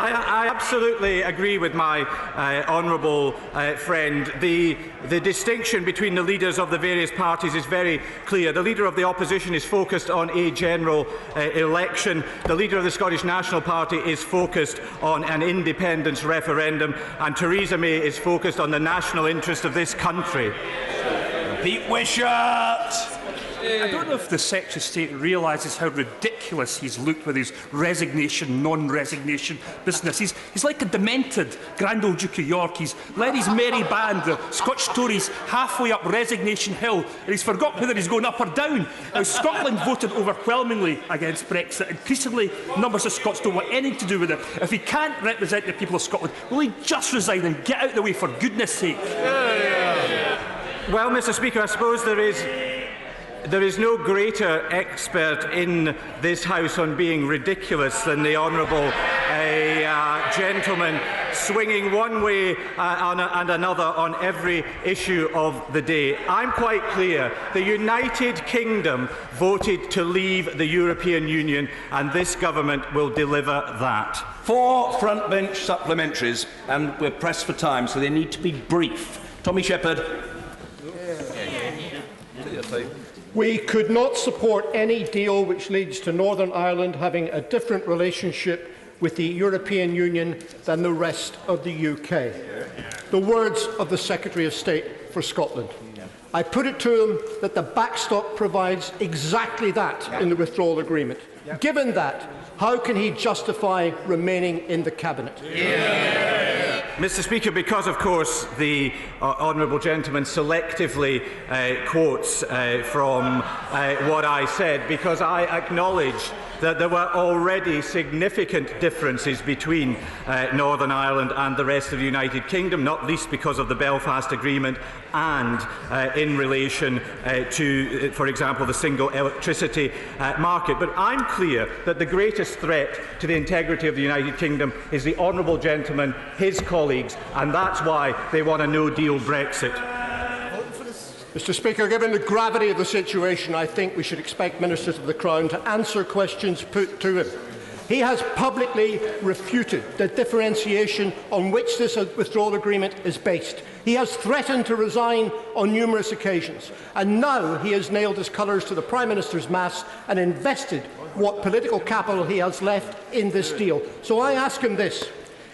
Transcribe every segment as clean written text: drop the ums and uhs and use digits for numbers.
I absolutely agree with my honourable friend. The distinction between the leaders of the various parties is very clear. The Leader of the Opposition is focused on a general election. The Leader of the Scottish National Party is focused on an independence referendum, and Theresa May is focused on the national interest of this country. Pete Wishart. I don't know if the Secretary of State realises how ridiculous he's looked with his resignation, non-resignation business. He's like a demented Grand Old Duke of York. He's led his merry band, the Scotch Tories, halfway up Resignation Hill, and he's forgotten whether he's going up or down. Now, Scotland voted overwhelmingly against Brexit. Increasingly, numbers of Scots don't want anything to do with it. If he can't represent the people of Scotland, will he just resign and get out of the way, for goodness sake? Well, Mr. Speaker, I suppose there is no greater expert in this House on being ridiculous than the honourable gentleman, swinging one way and another on every issue of the day. I'm quite clear. The United Kingdom voted to leave the European Union, and this government will deliver that. 4 front-bench supplementaries, and we're pressed for time, so they need to be brief. Tommy Shepherd. We could not support any deal which leads to Northern Ireland having a different relationship with the European Union than the rest of the UK. The words of the Secretary of State for Scotland. I put it to him that the backstop provides exactly that in the withdrawal agreement. Given that, how can he justify remaining in the Cabinet? Mr. Speaker, because of course the honourable gentleman selectively quotes from what I said, because I acknowledge that there were already significant differences between Northern Ireland and the rest of the United Kingdom, not least because of the Belfast Agreement and in relation to, for example, the single electricity market. But I'm clear that the greatest threat to the integrity of the United Kingdom is the honourable gentleman, his colleagues, and that's why they want a no-deal Brexit. Mr. Speaker, given the gravity of the situation, I think we should expect Ministers of the Crown to answer questions put to him. He has publicly refuted the differentiation on which this withdrawal agreement is based. He has threatened to resign on numerous occasions, and now he has nailed his colours to the Prime Minister's mast and invested what political capital he has left in this deal. So I ask him this.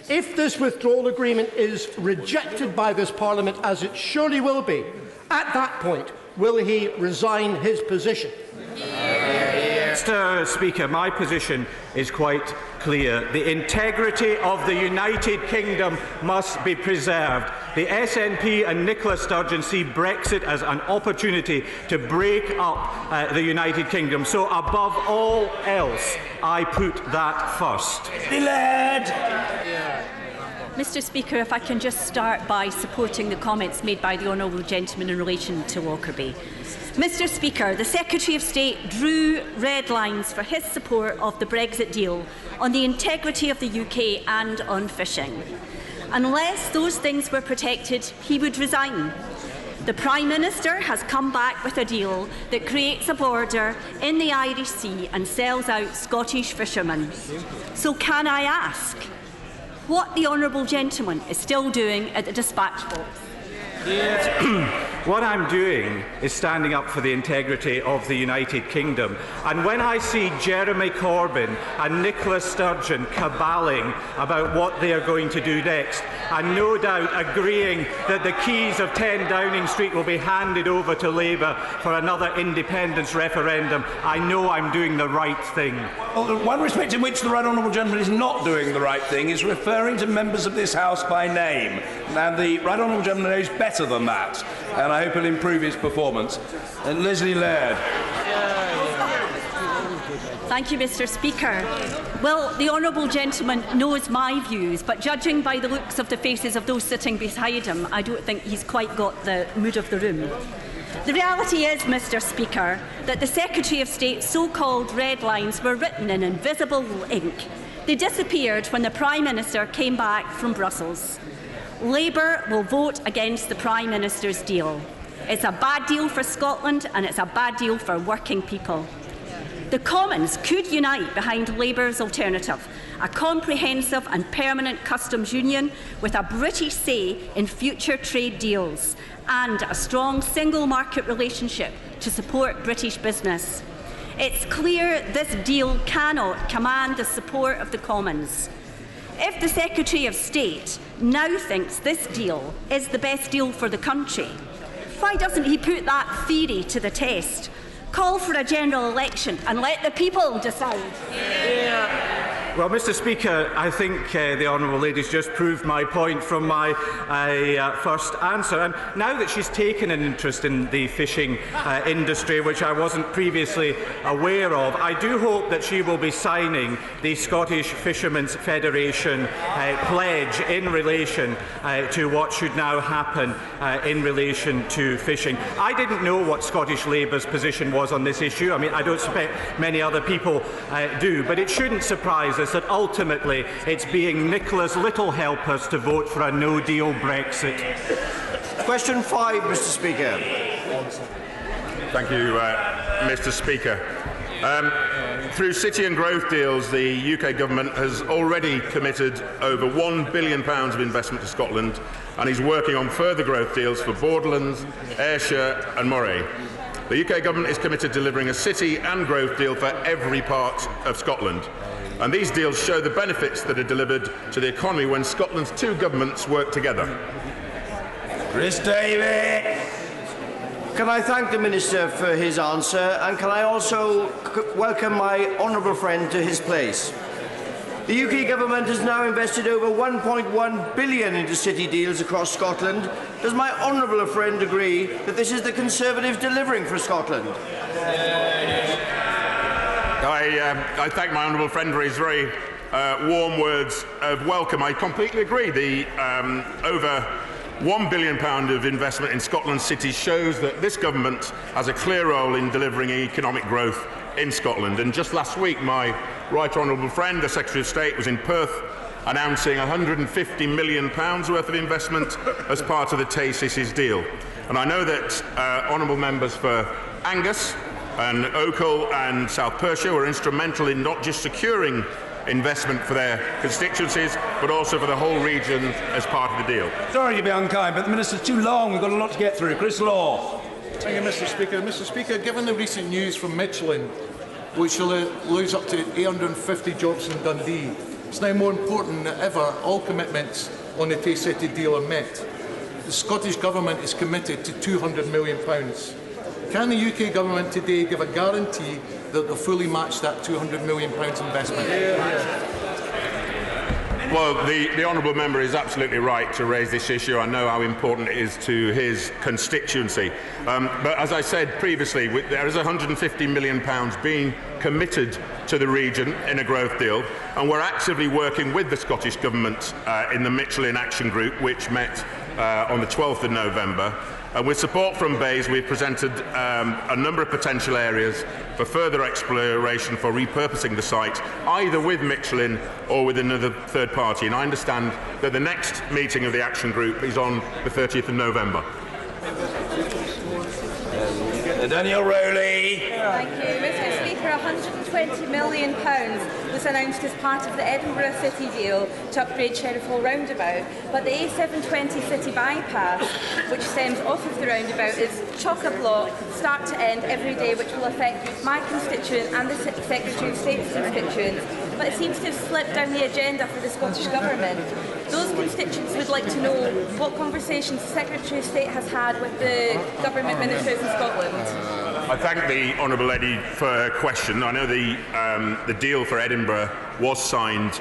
If this withdrawal agreement is rejected by this Parliament, as it surely will be, at that point, will he resign his position? Mr. Speaker, my position is quite clear. The integrity of the United Kingdom must be preserved. The SNP and Nicola Sturgeon see Brexit as an opportunity to break up the United Kingdom. So, above all else, I put that first. Mr. Speaker, if I can just start by supporting the comments made by the honourable gentleman in relation to Lockerbie. Mr. Speaker, the Secretary of State drew red lines for his support of the Brexit deal on the integrity of the UK and on fishing. Unless those things were protected, he would resign. The Prime Minister has come back with a deal that creates a border in the Irish Sea and sells out Scottish fishermen. So can I ask what the honourable gentleman is still doing at the dispatch box? What I'm doing is standing up for the integrity of the United Kingdom. And when I see Jeremy Corbyn and Nicola Sturgeon caballing about what they are going to do next, and no doubt agreeing that the keys of 10 Downing Street will be handed over to Labour for another independence referendum, I know I'm doing the right thing. Well, one respect in which the right honourable gentleman is not doing the right thing is referring to members of this House by name. And the right honourable gentleman knows better than that, and I hope he'll improve his performance. And Leslie Laird. Thank you, Mr. Speaker. Well, the honourable gentleman knows my views, but judging by the looks of the faces of those sitting beside him, I don't think he's quite got the mood of the room. The reality is, Mr. Speaker, that the Secretary of State's so-called red lines were written in invisible ink. They disappeared when the Prime Minister came back from Brussels. Labour will vote against the Prime Minister's deal. It's a bad deal for Scotland and it's a bad deal for working people. The Commons could unite behind Labour's alternative, a comprehensive and permanent customs union with a British say in future trade deals, and a strong single market relationship to support British business. It's clear this deal cannot command the support of the Commons. If the Secretary of State now thinks this deal is the best deal for the country, why doesn't he put that theory to the test? Call for a general election and let the people decide. Well, Mr. Speaker, I think the honourable lady's just proved my point from my first answer. And now that she's taken an interest in the fishing industry, which I wasn't previously aware of, I do hope that she will be signing the Scottish Fishermen's Federation pledge in relation to what should now happen in relation to fishing. I didn't know what Scottish Labour's position was on this issue. I mean, I don't suspect many other people do, but it shouldn't surprise us that ultimately it's being Nicola's little helpers to vote for a no-deal Brexit. Question 5, Mr. Speaker. Thank you, Mr. Speaker. Through city and growth deals, the UK government has already committed over £1 billion of investment to Scotland, and is working on further growth deals for Borderlands, Ayrshire and Moray. The UK government is committed to delivering a city and growth deal for every part of Scotland. And these deals show the benefits that are delivered to the economy when Scotland's two governments work together. Chris Davies. Can I thank the Minister for his answer, and can I also welcome my honourable friend to his place? The UK government has now invested over £1.1 billion into city deals across Scotland. Does my honourable friend agree that this is the Conservatives delivering for Scotland? I thank my honourable friend for his very warm words of welcome. I completely agree. The over £1 billion of investment in Scotland's cities shows that this government has a clear role in delivering economic growth in Scotland. And just last week, my right honourable friend, the Secretary of State, was in Perth announcing £150 million worth of investment as part of the Tay-Sissy's deal. And I know that honourable members for Angus and Oakhill and South Perthshire were instrumental in not just securing investment for their constituencies, but also for the whole region as part of the deal. Sorry to be unkind, but the Minister's too long. We've got a lot to get through. Chris Law. Thank you, Mr. Speaker. Mr. Speaker, given the recent news from Michelin, which will lose up to 850 jobs in Dundee, it's now more important than ever all commitments on the Tay-City deal are met. The Scottish Government is committed to £200 million. Can the UK Government today give a guarantee that they'll fully match that £200 million investment? Well, the honourable member is absolutely right to raise this issue. I know how important it is to his constituency. But as I said previously, there is £150 million being committed to the region in a growth deal, and we're actively working with the Scottish Government in the Michelin Action Group, which met on the 12th of November. And with support from BEIS, we've presented a number of potential areas for further exploration for repurposing the site, either with Michelin or with another third party. And I understand that the next meeting of the Action Group is on the 30th of November. Daniel Rowley. Thank you, Mr. Speaker. £120 million was announced as part of the Edinburgh City deal to upgrade Sheriff Hall roundabout, but the A720 City bypass, which stems off of the roundabout, is chock-a-block, start to end, every day, which will affect my constituent and the Secretary of State's constituents. But it seems to have slipped down the agenda for the Scottish Government. Those constituents would like to know what conversations the Secretary of State has had with the government ministers in Scotland. I thank the honourable lady for her question. I know the deal for Edinburgh was signed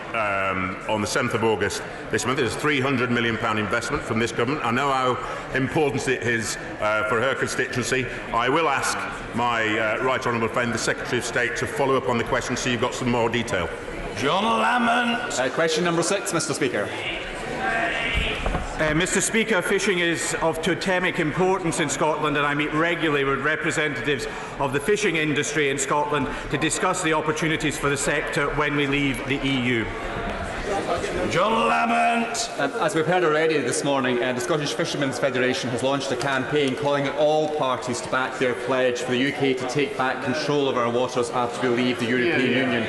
on the 7th of August this month. There's a £300 million investment from this government. I know how important it is for her constituency. I will ask my right honourable friend, the Secretary of State, to follow up on the question so you've got some more detail. John Lamont. Question number 6, Mr. Speaker. Mr. Speaker, fishing is of totemic importance in Scotland, and I meet regularly with representatives of the fishing industry in Scotland to discuss the opportunities for the sector when we leave the EU. John Lamont. As we've heard already this morning, the Scottish Fishermen's Federation has launched a campaign calling on all parties to back their pledge for the UK to take back control of our waters after we leave the European Union.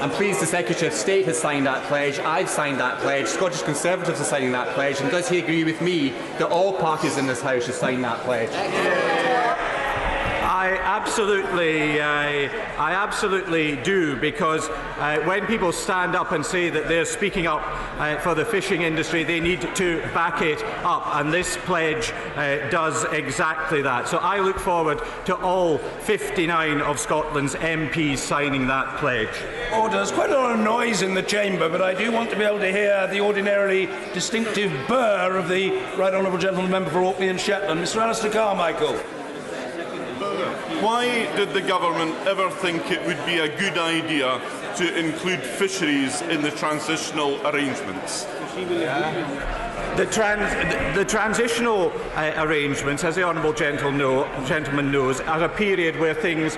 I'm pleased the Secretary of State has signed that pledge. I've signed that pledge. Scottish Conservatives are signing that pledge. And does he agree with me that all parties in this House should sign that pledge? I absolutely do, because when people stand up and say that they're speaking up for the fishing industry, they need to back it up, and this pledge does exactly that. So I look forward to all 59 of Scotland's MPs signing that pledge. Order. There's quite a lot of noise in the chamber, but I do want to be able to hear the ordinarily distinctive burr of the Right Honourable Gentleman Member for Orkney and Shetland, Mr. Alistair Carmichael. Why did the government ever think it would be a good idea to include fisheries in the transitional arrangements? The transitional arrangements, as the Honourable Gentleman knows, are a period where things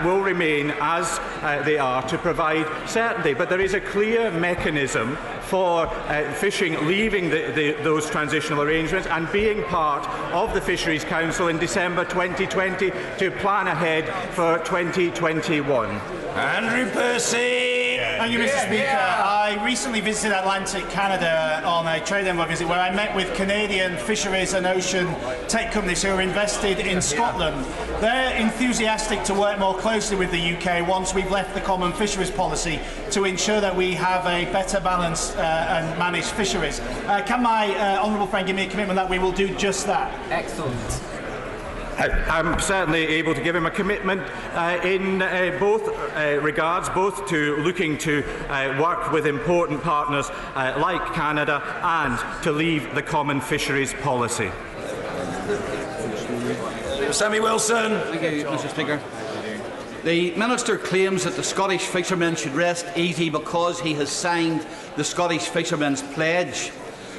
will remain as they are to provide certainty. But there is a clear mechanism for fishing leaving those transitional arrangements and being part of the Fisheries Council in December 2020 to plan ahead for 2021. Andrew Percy. Thank you, Mr. Speaker. I recently visited Atlantic Canada on a trade envoy visit where I met with Canadian fisheries and ocean tech companies who are invested in Scotland. They're enthusiastic to work more closely with the UK once we've left the common fisheries policy to ensure that we have a better balanced and managed fisheries. Can my honourable friend give me a commitment that we will do just that? Excellent. I'm certainly able to give him a commitment in both regards, both to looking to work with important partners like Canada and to leave the common fisheries policy. Sammy Wilson. Thank you, Mr. Speaker. The Minister claims that the Scottish fishermen should rest easy because he has signed the Scottish Fishermen's Pledge.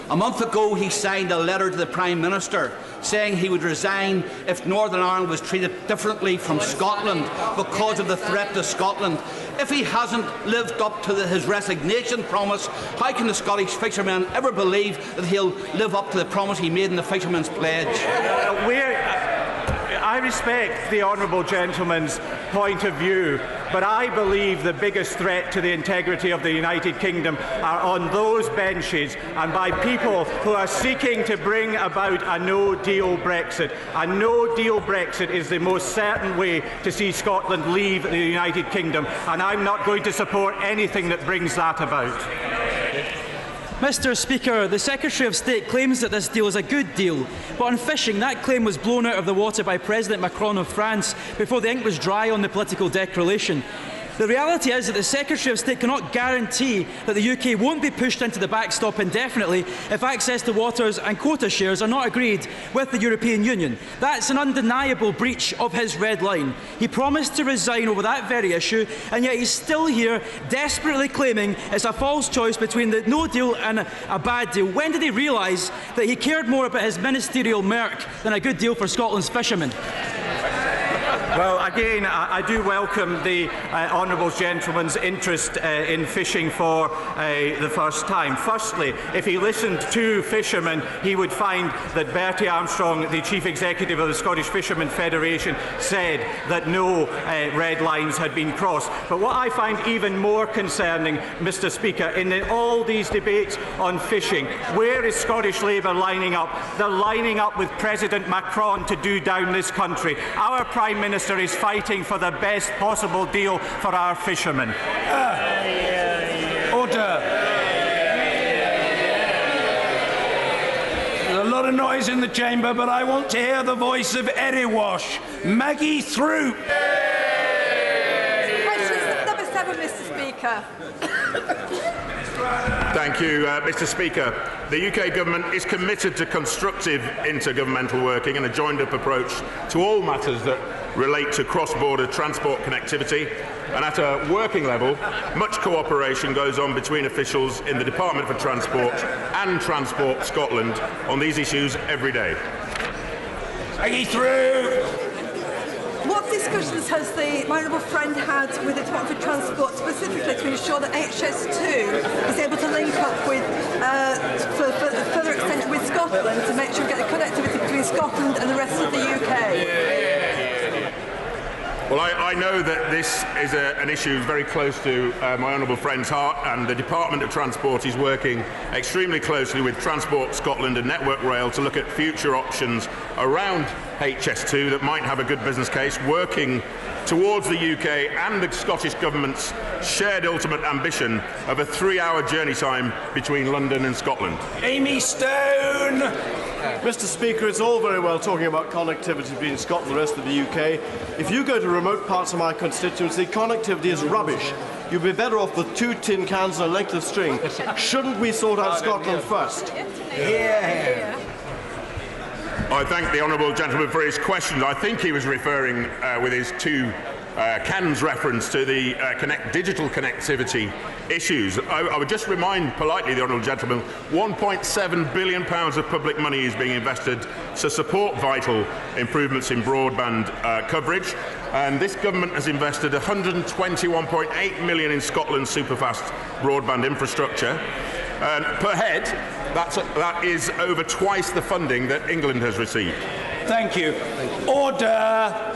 A month ago, he signed a letter to the Prime Minister saying he would resign if Northern Ireland was treated differently from Scotland because of the threat to Scotland. If he hasn't lived up to his resignation promise, how can the Scottish fishermen ever believe that he'll live up to the promise he made in the Fishermen's Pledge? I respect the Honourable Gentleman's point of view, but I believe the biggest threat to the integrity of the United Kingdom are on those benches and by people who are seeking to bring about a no-deal Brexit. A no-deal Brexit is the most certain way to see Scotland leave the United Kingdom, and I'm not going to support anything that brings that about. Mr. Speaker, the Secretary of State claims that this deal is a good deal, but on fishing, that claim was blown out of the water by President Macron of France before the ink was dry on the political declaration. The reality is that the Secretary of State cannot guarantee that the UK won't be pushed into the backstop indefinitely if access to waters and quota shares are not agreed with the European Union. That's an undeniable breach of his red line. He promised to resign over that very issue, and yet he's still here desperately claiming it's a false choice between the no deal and a bad deal. When did he realise that he cared more about his ministerial merc than a good deal for Scotland's fishermen? Well, again, I do welcome the Honourable Gentleman's interest in fishing for the first time. Firstly, if he listened to fishermen, he would find that Bertie Armstrong, the Chief Executive of the Scottish Fishermen Federation, said that no red lines had been crossed. But what I find even more concerning, Mr. Speaker, in all these debates on fishing, where is Scottish Labour lining up? They're lining up with President Macron to do down this country. Our Prime Minister is fighting for the best possible deal for our fishermen. Order. There's a lot of noise in the chamber, but I want to hear the voice of Erewash, Maggie Throop. Question number 7, Mr. Speaker. Thank you, Mr. Speaker. The UK Government is committed to constructive intergovernmental working and a joined-up approach to all matters that relate to cross-border transport connectivity, and at a working level, much cooperation goes on between officials in the Department for Transport and Transport Scotland on these issues every day. What discussions has my honourable friend had with the Department for Transport specifically to ensure that HS2 is able to link up with, for further extension with Scotland to make sure we get the connectivity between Scotland and the rest of the UK? Well, I know that this is an issue very close to my honourable friend's heart, and the Department of Transport is working extremely closely with Transport Scotland and Network Rail to look at future options around HS2 that might have a good business case, working towards the UK and the Scottish Government's shared ultimate ambition of a 3-hour journey time between London and Scotland. Amy Stone! Mr. Speaker, it's all very well talking about connectivity between Scotland and the rest of the UK. If you go to remote parts of my constituency, connectivity is rubbish. You'd be better off with 2 tin cans and a length of string. Shouldn't we sort out Scotland first? Yeah. I thank the honourable gentleman for his questions. I think he was referring with his 2 cans reference to the digital connectivity issues. I would just remind politely the honourable gentleman, £1.7 billion of public money is being invested to support vital improvements in broadband coverage, and this government has invested £121.8 million in Scotland's superfast broadband infrastructure. Per head, that is over twice the funding that England has received. Thank you. Order.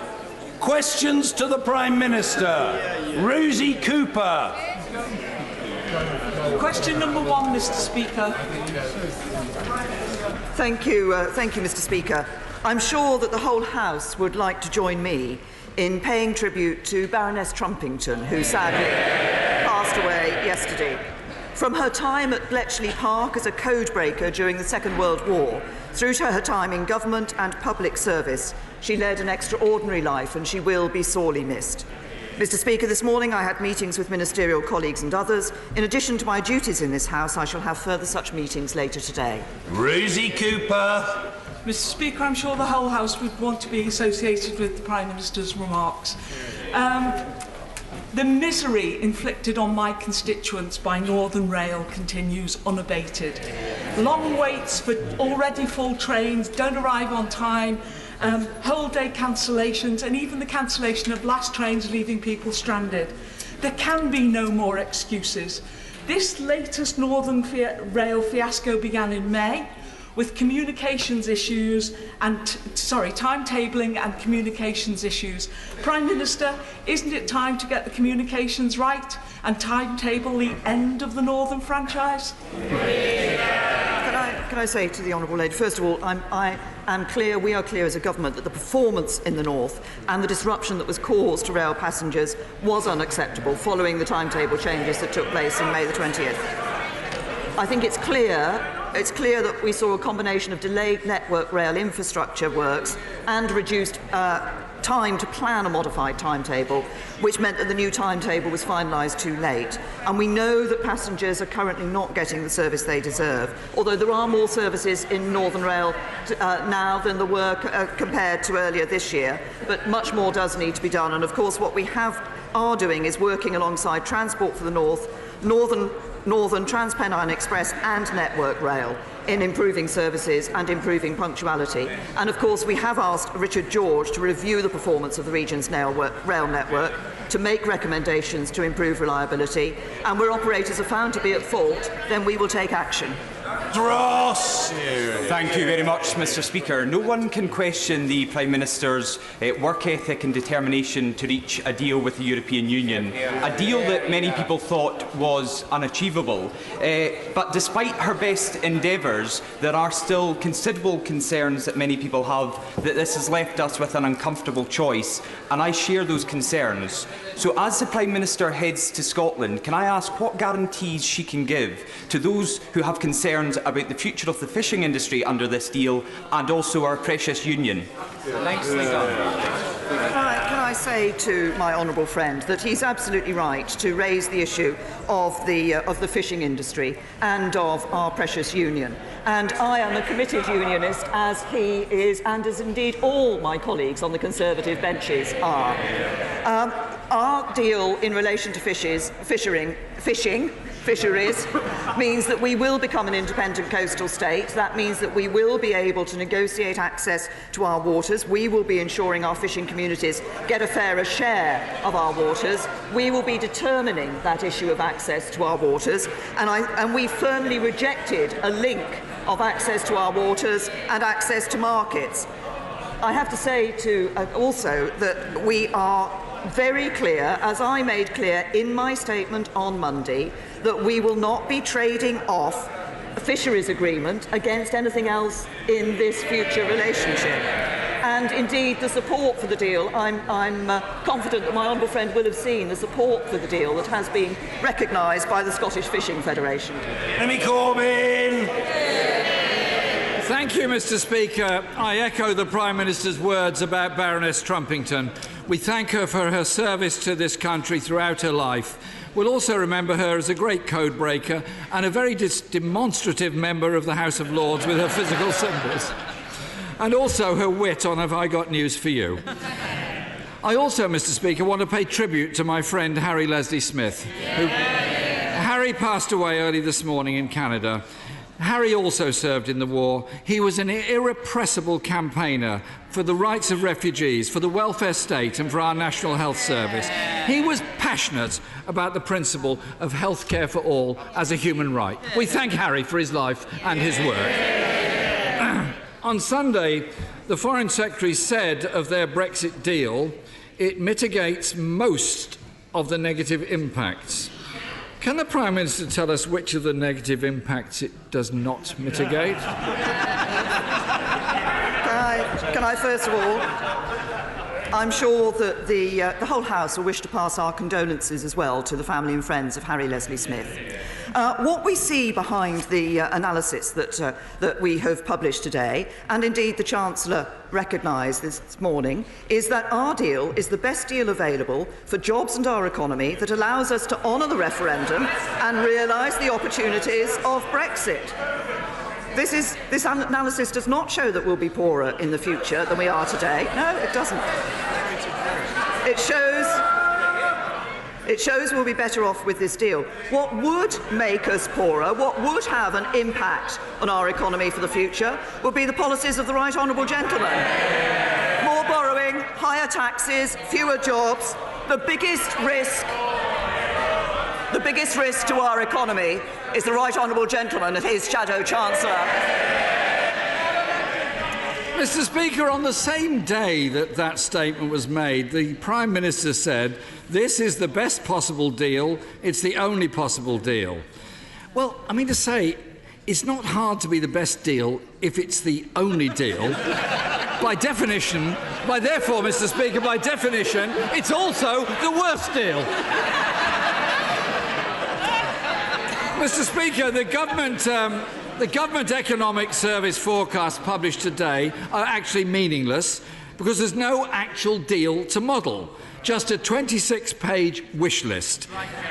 Questions to the Prime Minister. Rosie Cooper. Question number 1, Mr. Speaker. Thank you, Mr. Speaker. I'm sure that the whole House would like to join me in paying tribute to Baroness Trumpington, who sadly passed away yesterday. From her time at Bletchley Park as a codebreaker during the Second World War, through to her time in government and public service, she led an extraordinary life, and she will be sorely missed. Mr. Speaker, this morning I had meetings with ministerial colleagues and others. In addition to my duties in this House, I shall have further such meetings later today. Rosie Cooper. Mr. Speaker, I'm sure the whole House would want to be associated with the Prime Minister's remarks. The misery inflicted on my constituents by Northern Rail continues unabated. Long waits for already full trains, don't arrive on time, whole day cancellations, and even the cancellation of last trains leaving people stranded. There can be no more excuses. This latest Northern Rail fiasco began in May, with communications issues and, timetabling and communications issues. Prime Minister, isn't it time to get the communications right and timetable the end of the Northern franchise? Can I say to the Honourable Lady, first of all, I am clear, we are clear as a government that the performance in the North and the disruption that was caused to rail passengers was unacceptable following the timetable changes that took place in May the 20th. I think it's clear that we saw a combination of delayed Network Rail infrastructure works and reduced time to plan a modified timetable, which meant that the new timetable was finalised too late. And we know that passengers are currently not getting the service they deserve, although there are more services in Northern Rail now than there were compared to earlier this year, but much more does need to be done. And of course what we are doing is working alongside Transport for the Northern Transpennine Express and Network Rail in improving services and improving punctuality. And of course we have asked Richard George to review the performance of the region's rail network, to make recommendations to improve reliability, and where operators are found to be at fault, then we will take action. Ross! Thank you very much, Mr. Speaker. No one can question the Prime Minister's work ethic and determination to reach a deal with the European Union, a deal that many people thought was unachievable. But despite her best endeavours, there are still considerable concerns that many people have that this has left us with an uncomfortable choice, and I share those concerns. So as the Prime Minister heads to Scotland, can I ask what guarantees she can give to those who have concerns about the future of the fishing industry under this deal and also our precious union? Nicely done. Can I say to my honourable friend that he's absolutely right to raise the issue of the fishing industry and of our precious union. And I am a committed unionist, as he is, and as indeed all my colleagues on the Conservative benches are. Our deal in relation to fisheries means that we will become an independent coastal state. That means that we will be able to negotiate access to our waters. We will be ensuring our fishing communities get a fairer share of our waters. We will be determining that issue of access to our waters. And we firmly rejected a link of access to our waters and access to markets. I have to say also that we are very clear, as I made clear in my statement on Monday, that we will not be trading off a fisheries agreement against anything else in this future relationship. And indeed, the support for the deal, I'm confident that my honourable friend will have seen the support for the deal that has been recognised by the Scottish Fishing Federation. Jeremy Corbyn! Thank you, Mr. Speaker. I echo the Prime Minister's words about Baroness Trumpington. We thank her for her service to this country throughout her life. We'll also remember her as a great code breaker and a very demonstrative member of the House of Lords with her physical symbols. And also her wit on Have I Got News for You. I also, Mr. Speaker, want to pay tribute to my friend Harry Leslie Smith. Harry passed away early this morning in Canada. Harry also served in the war. He was an irrepressible campaigner for the rights of refugees, for the welfare state and for our National Health Service. He was passionate about the principle of health care for all as a human right. We thank Harry for his life and his work. On Sunday, the Foreign Secretary said of their Brexit deal, it mitigates most of the negative impacts. Can the Prime Minister tell us which of the negative impacts it does not mitigate? Can I first of all, I'm sure that the whole House will wish to pass our condolences as well to the family and friends of Harry Leslie Smith. What we see behind the analysis that we have published today, and indeed the Chancellor recognised this morning, is that our deal is the best deal available for jobs and our economy that allows us to honour the referendum and realise the opportunities of Brexit. This analysis does not show that we'll be poorer in the future than we are today. No, it doesn't. It shows we'll be better off with this deal. What would make us poorer, what would have an impact on our economy for the future, would be the policies of the Right Honourable Gentleman. More borrowing, higher taxes, fewer jobs. The biggest risk to our economy is the Right Honourable Gentleman and his Shadow Chancellor. Mr. Speaker, on the same day that that statement was made, the Prime Minister said, this is the best possible deal, it's the only possible deal. Well, I mean to say, it's not hard to be the best deal if it's the only deal. By definition, therefore, Mr. Speaker, by definition, it's also the worst deal. Mr. Speaker, the Government Economic Service forecasts published today are actually meaningless because there's no actual deal to model, just a 26-page wish list.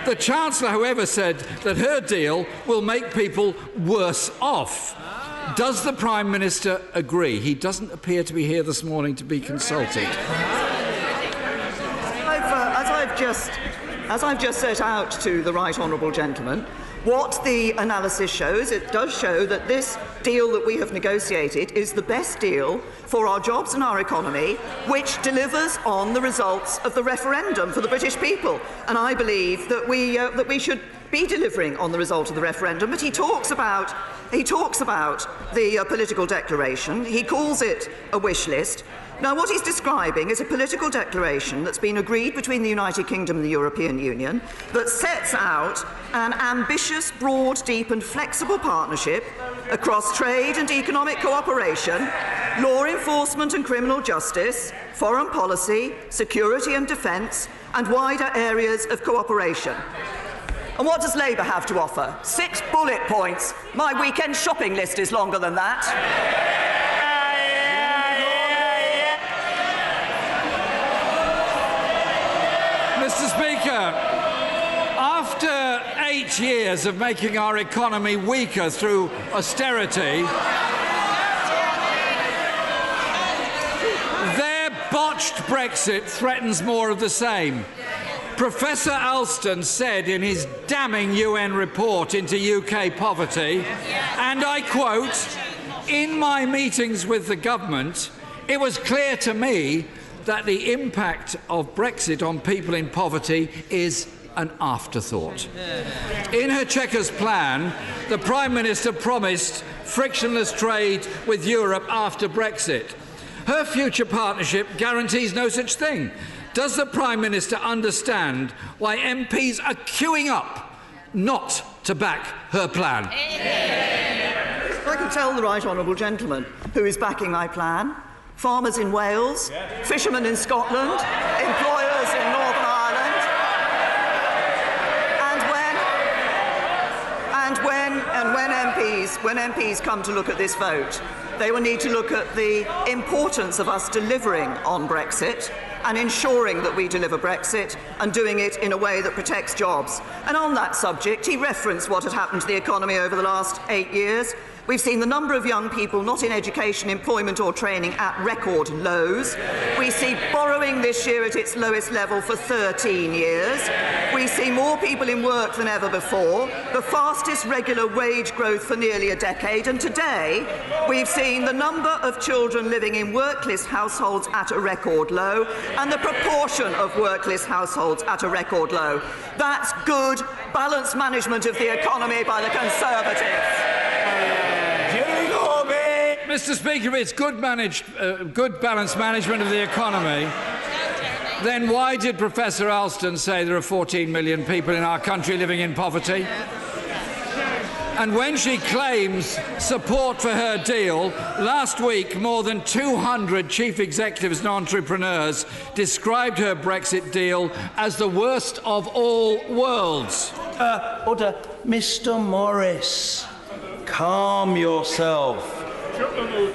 The Chancellor, however, said that her deal will make people worse off. Does the Prime Minister agree? He doesn't appear to be here this morning to be consulted. As I've just set out to the Right Honourable Gentleman, what the analysis shows, it does show that this deal that we have negotiated is the best deal for our jobs and our economy, which delivers on the results of the referendum for the British people. And I believe that we should be delivering on the result of the referendum. But he talks about the political declaration. He calls it a wish list. Now, what he's describing is a political declaration that's been agreed between the United Kingdom and the European Union that sets out an ambitious, broad, deep and flexible partnership across trade and economic cooperation, law enforcement and criminal justice, foreign policy, security and defence, and wider areas of cooperation. And what does Labour have to offer? 6 bullet points. My weekend shopping list is longer than that. Mr. Speaker, after 8 years of making our economy weaker through austerity, their botched Brexit threatens more of the same. Professor Alston said in his damning UN report into UK poverty, and I quote, "In my meetings with the government, it was clear to me that the impact of Brexit on people in poverty is an afterthought." In her Chequers plan, the Prime Minister promised frictionless trade with Europe after Brexit. Her future partnership guarantees no such thing. Does the Prime Minister understand why MPs are queuing up not to back her plan? I can tell the right honourable gentleman who is backing my plan. Farmers in Wales, fishermen in Scotland, employers in Northern Ireland. When MPs come to look at this vote, they will need to look at the importance of us delivering on Brexit and ensuring that we deliver Brexit and doing it in a way that protects jobs. And on that subject, he referenced what had happened to the economy over the last 8 years. We've seen the number of young people not in education, employment or training at record lows. We see borrowing this year at its lowest level for 13 years. We see more people in work than ever before, the fastest regular wage growth for nearly a decade, and today we've seen the number of children living in workless households at a record low and the proportion of workless households at a record low. That's good, balanced management of the economy by the Conservatives. Mr. Speaker, if it's good balanced management of the economy, then why did Professor Alston say there are 14 million people in our country living in poverty? And when she claims support for her deal, last week more than 200 chief executives and entrepreneurs described her Brexit deal as the worst of all worlds. Order. Mr. Morris, calm yourself.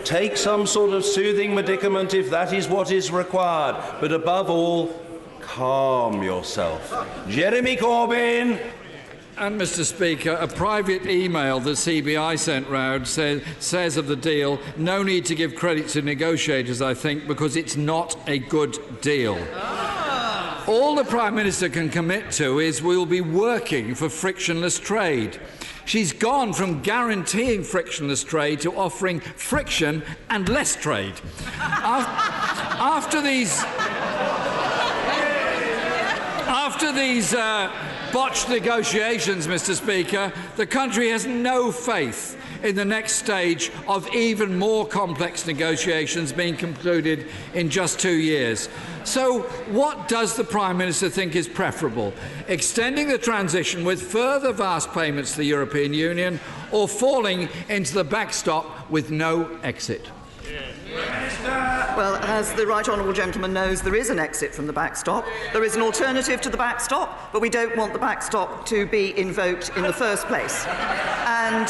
Take some sort of soothing medicament if that is what is required. But above all, calm yourself. Jeremy Corbyn. And, Mr. Speaker, a private email the CBI sent round says of the deal, no need to give credit to negotiators, I think, because it's not a good deal. All the Prime Minister can commit to is we'll be working for frictionless trade. She's gone from guaranteeing frictionless trade to offering friction and less trade. After these botched negotiations, Mr. Speaker, the country has no faith in the next stage of even more complex negotiations being concluded in just 2 years. So what does the Prime Minister think is preferable? Extending the transition with further vast payments to the European Union or falling into the backstop with no exit? Well, as the right honourable gentleman knows, there is an exit from the backstop. There is an alternative to the backstop, but we don't want the backstop to be invoked in the first place. And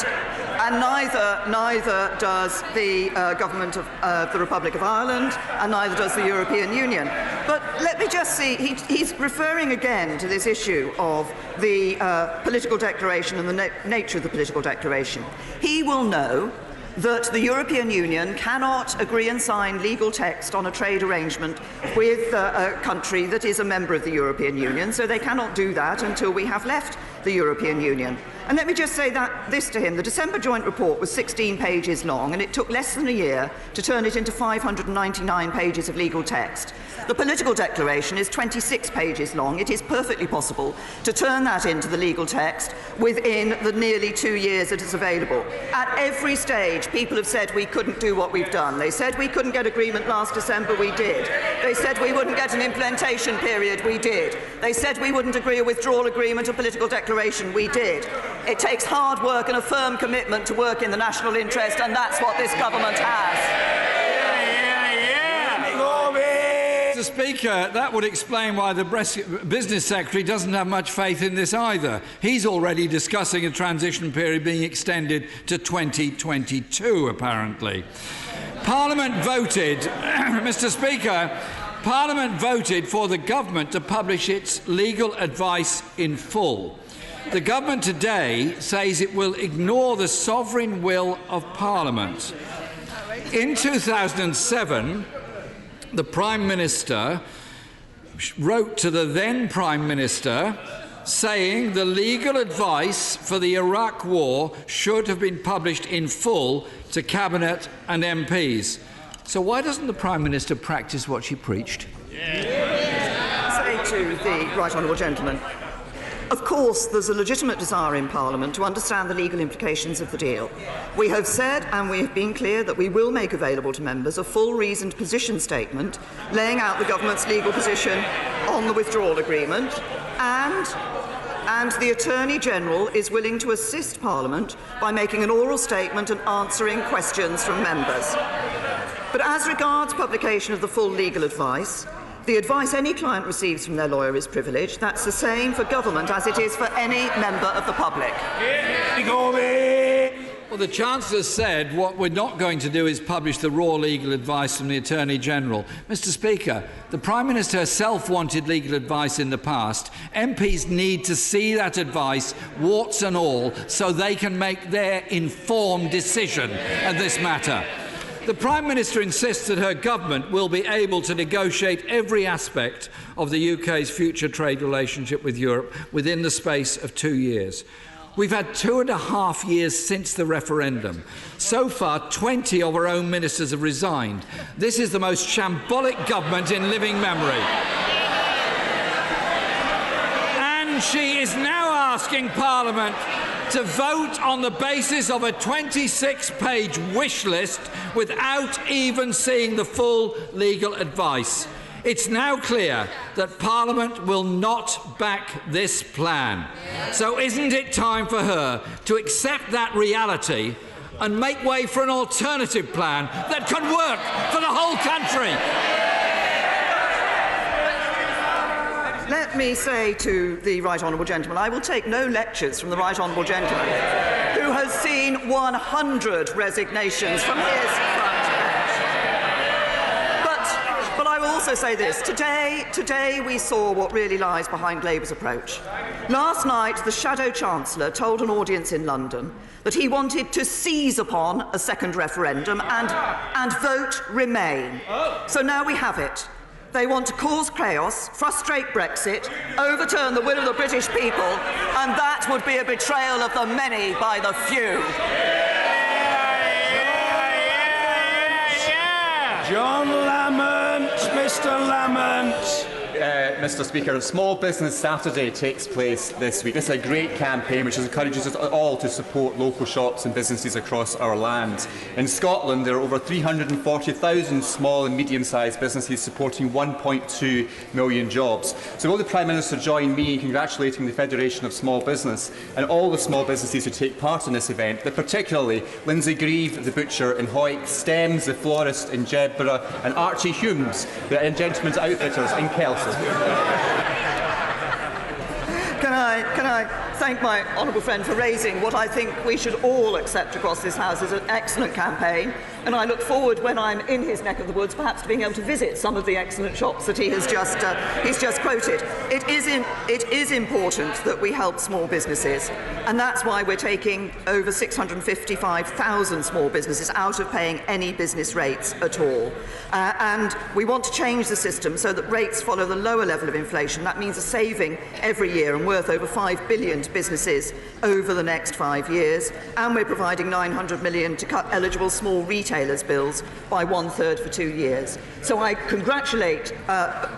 neither does the government of the Republic of Ireland, and neither does the European Union. But let me just see, he's referring again to this issue of the political declaration and the nature of the political declaration. He will know that the European Union cannot agree and sign legal text on a trade arrangement with a country that is a member of the European Union, so they cannot do that until we have left the European Union. And let me just say this to him. The December joint report was 16 pages long, and it took less than a year to turn it into 599 pages of legal text. The political declaration is 26 pages long. It is perfectly possible to turn that into the legal text within the nearly 2 years it is available. At every stage, people have said we couldn't do what we've done. They said we couldn't get agreement last December, we did. They said we wouldn't get an implementation period, we did. They said we wouldn't agree a withdrawal agreement or political declaration, we did. It takes hard work and a firm commitment to work in the national interest, and that's what this government has. Mr. Speaker, that would explain why the Business Secretary doesn't have much faith in this either. He's already discussing a transition period being extended to 2022, apparently. Parliament voted, Mr. Speaker, Parliament voted for the government to publish its legal advice in full. The government today says it will ignore the sovereign will of Parliament. In 2007, the Prime Minister wrote to the then Prime Minister saying the legal advice for the Iraq War should have been published in full to Cabinet and MPs. So why doesn't the Prime Minister practice what she preached? Say to the right honourable gentleman, Of course, there's a legitimate desire in Parliament to understand the legal implications of the deal. We have said, and we have been clear, that we will make available to members a full reasoned position statement laying out the government's legal position on the withdrawal agreement, and the Attorney-General is willing to assist Parliament by making an oral statement and answering questions from members. But as regards publication of the full legal advice, the advice any client receives from their lawyer is privileged. That's the same for government as it is for any member of the public. Well, the Chancellor said what we're not going to do is publish the raw legal advice from the Attorney-General. Mr Speaker, the Prime Minister herself wanted legal advice in the past. MPs need to see that advice, warts and all, so they can make their informed decision of this matter. The Prime Minister insists that her government will be able to negotiate every aspect of the UK's future trade relationship with Europe within the space of 2 years. We've had 2.5 years since the referendum. So far, 20 of our own ministers have resigned. This is the most shambolic government in living memory. And she is now asking Parliament to vote on the basis of a 26-page wish list without even seeing the full legal advice. It's now clear that Parliament will not back this plan. So isn't it time for her to accept that reality and make way for an alternative plan that can work for the whole country? Let me say to the Right Honourable Gentleman, I will take no lectures from the Right Honourable Gentleman, who has seen 100 resignations from his front bench. But I will also say this. Today we saw what really lies behind Labour's approach. Last night, the Shadow Chancellor told an audience in London that he wanted to seize upon a second referendum and vote Remain. So now we have it. They want to cause chaos, frustrate Brexit, overturn the will of the British people, and that would be a betrayal of the many by the few. John Lamont, Mr. Lamont. Mr Speaker, Small Business Saturday takes place this week. This is a great campaign which encourages us all to support local shops and businesses across our land. In Scotland, there are over 340,000 small and medium-sized businesses supporting 1.2 million jobs. So will the Prime Minister join me in congratulating the Federation of Small Business and all the small businesses who take part in this event, but particularly Lindsay Grieve, the butcher in Hoyt, Stems, the florist in Jedburgh, and Archie Humes, the gentlemen's outfitters in Kelsey. Can I thank my honourable friend for raising what I think we should all accept across this House is an excellent campaign, and I look forward, when I'm in his neck of the woods, perhaps to being able to visit some of the excellent shops that he has just quoted. It is important that we help small businesses, and that's why we're taking over 655,000 small businesses out of paying any business rates at all. And we want to change the system so that rates follow the lower level of inflation. That means a saving every year and worth over £5 billion to businesses over the next 5 years. And we're providing £900 million to cut eligible small retailers' bills by 1/3 for 2 years. So I congratulate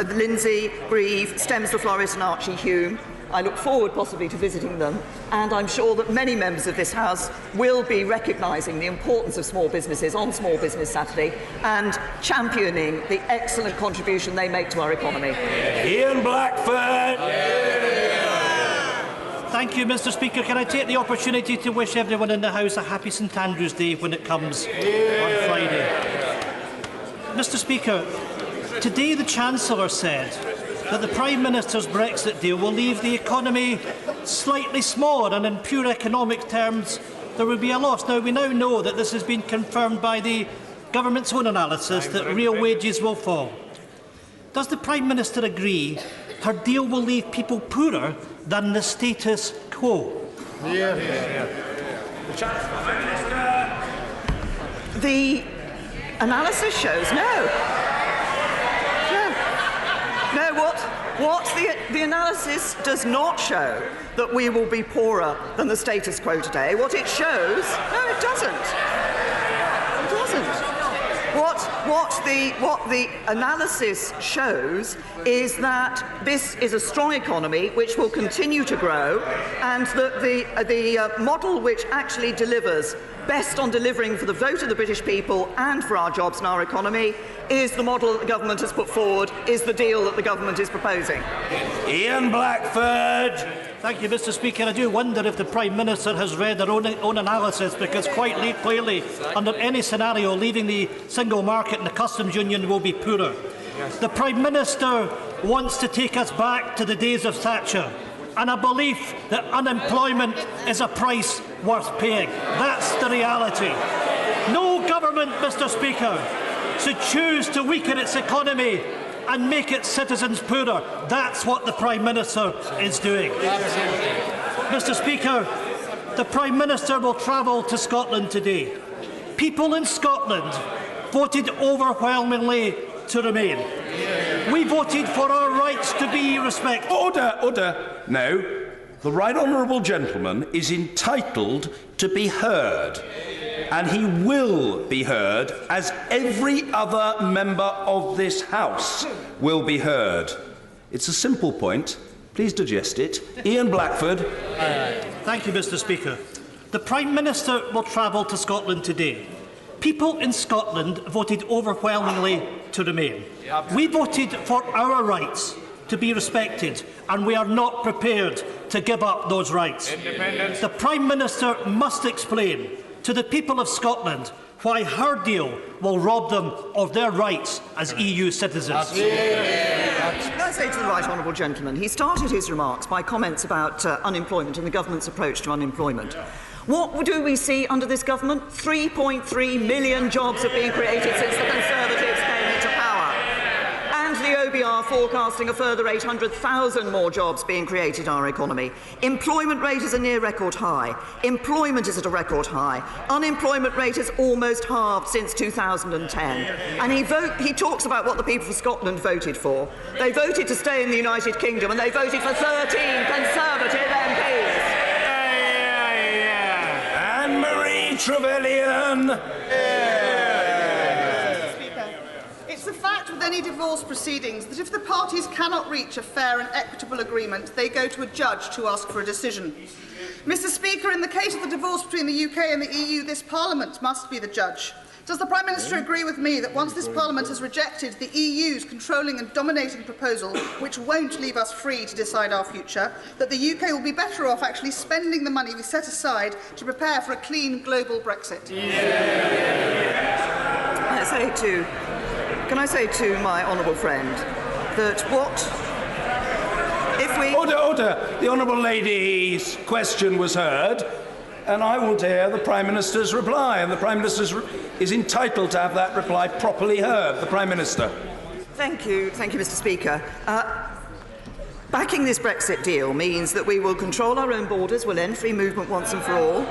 Lindsay, Grieve, Stems the florist and Archie Hume. I look forward possibly to visiting them, and I'm sure that many members of this House will be recognising the importance of small businesses on Small Business Saturday and championing the excellent contribution they make to our economy. Ian Blackford. Thank you, Mr Speaker. Can I take the opportunity to wish everyone in the House a happy St Andrew's Day when it comes on Friday? Mr Speaker, today the Chancellor said that the Prime Minister's Brexit deal will leave the economy slightly smaller, and in pure economic terms there will be a loss. Now, we now know that this has been confirmed by the government's own analysis that real wages will fall. Does the Prime Minister agree her deal will leave people poorer than the status quo? The analysis shows no. What the analysis does not show that we will be poorer than the status quo today. What it shows, no, it doesn't. It doesn't. what the analysis shows is that this is a strong economy which will continue to grow, and that the model which actually delivers best on delivering for the vote of the British people and for our jobs and our economy is the model that the government has put forward, is the deal that the government is proposing. Ian Blackford. Thank you, Mr. Speaker. I do wonder if the Prime Minister has read their own analysis, because quite clearly, under any scenario, leaving the single market and the customs union will be poorer. Yes. The Prime Minister wants to take us back to the days of Thatcher and a belief that unemployment is a price worth paying. That's the reality. No government, Mr. Speaker, should choose to weaken its economy and make its citizens poorer. That's what the Prime Minister is doing. Mr. Speaker, the Prime Minister will travel to Scotland today. People in Scotland voted overwhelmingly to remain. We voted for our rights to be respected. Order. No. The right honourable gentleman is entitled to be heard, and he will be heard as every other member of this House will be heard. It's a simple point. Please digest it. Ian Blackford. Thank you, Mr. Speaker. The Prime Minister will travel to Scotland today. People in Scotland voted overwhelmingly to remain. We voted for our rights to be respected, and we are not prepared to give up those rights. The Prime Minister must explain to the people of Scotland why her deal will rob them of their rights as EU citizens. Can I say to the right honourable gentleman, he started his remarks by comments about unemployment and the government's approach to unemployment. What do we see under this government? 3.3 million jobs have been created since the Conservatives came into power. And the OBR forecasting a further 800,000 more jobs being created in our economy. Employment rate is a near record high. Employment is at a record high. Unemployment rate has almost halved since 2010. And he talks about what the people of Scotland voted for. They voted to stay in the United Kingdom, and they voted for 13 Conservative MPs. Trevelyan. It's a fact with any divorce proceedings that if the parties cannot reach a fair and equitable agreement, they go to a judge to ask for a decision. Mr. Speaker, in the case of the divorce between the UK and the EU, this Parliament must be the judge. Does the Prime Minister agree with me that once this Parliament has rejected the EU's controlling and dominating proposal, which won't leave us free to decide our future, that the UK will be better off actually spending the money we set aside to prepare for a clean global Brexit? Can I say to my honourable friend that if we... Order. The honourable lady's question was heard, and I will hear the Prime Minister's reply, and the Prime Minister is entitled to have that reply properly heard. The Prime Minister. Thank you, Mr. Speaker. Backing this Brexit deal means that we will control our own borders, we'll end free movement once and for all,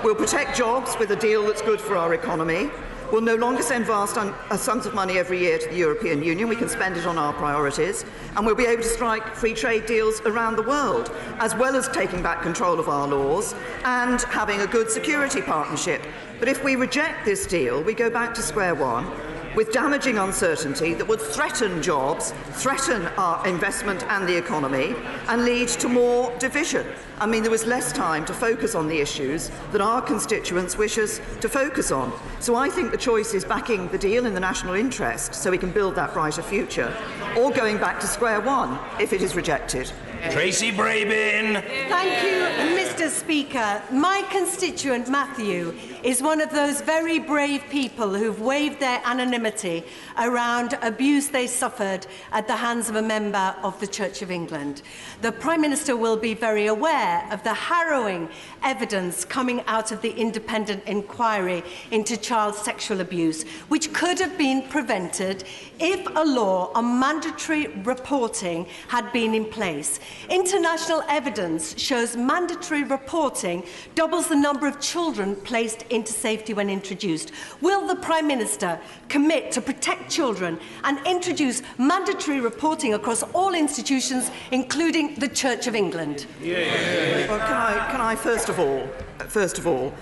we'll protect jobs with a deal that's good for our economy, we'll no longer send vast sums of money every year to the European Union, we can spend it on our priorities, and we'll be able to strike free trade deals around the world, as well as taking back control of our laws and having a good security partnership. But if we reject this deal, we go back to square one, with damaging uncertainty that would threaten jobs, threaten our investment and the economy, and lead to more division. I mean, there was less time to focus on the issues that our constituents wish us to focus on. So I think the choice is backing the deal in the national interest so we can build that brighter future, or going back to square one if it is rejected. Tracy Brabin. Thank you, Mr. Speaker. My constituent, Matthew, is one of those very brave people who've waived their anonymity around abuse they suffered at the hands of a member of the Church of England. The Prime Minister will be very aware of the harrowing evidence coming out of the independent inquiry into child sexual abuse, which could have been prevented if a law on mandatory reporting had been in place. International evidence shows mandatory reporting doubles the number of children placed into safety when introduced. Will the Prime Minister commit to protect children and introduce mandatory reporting across all institutions, including the Church of England? Well, can I first of all first of all,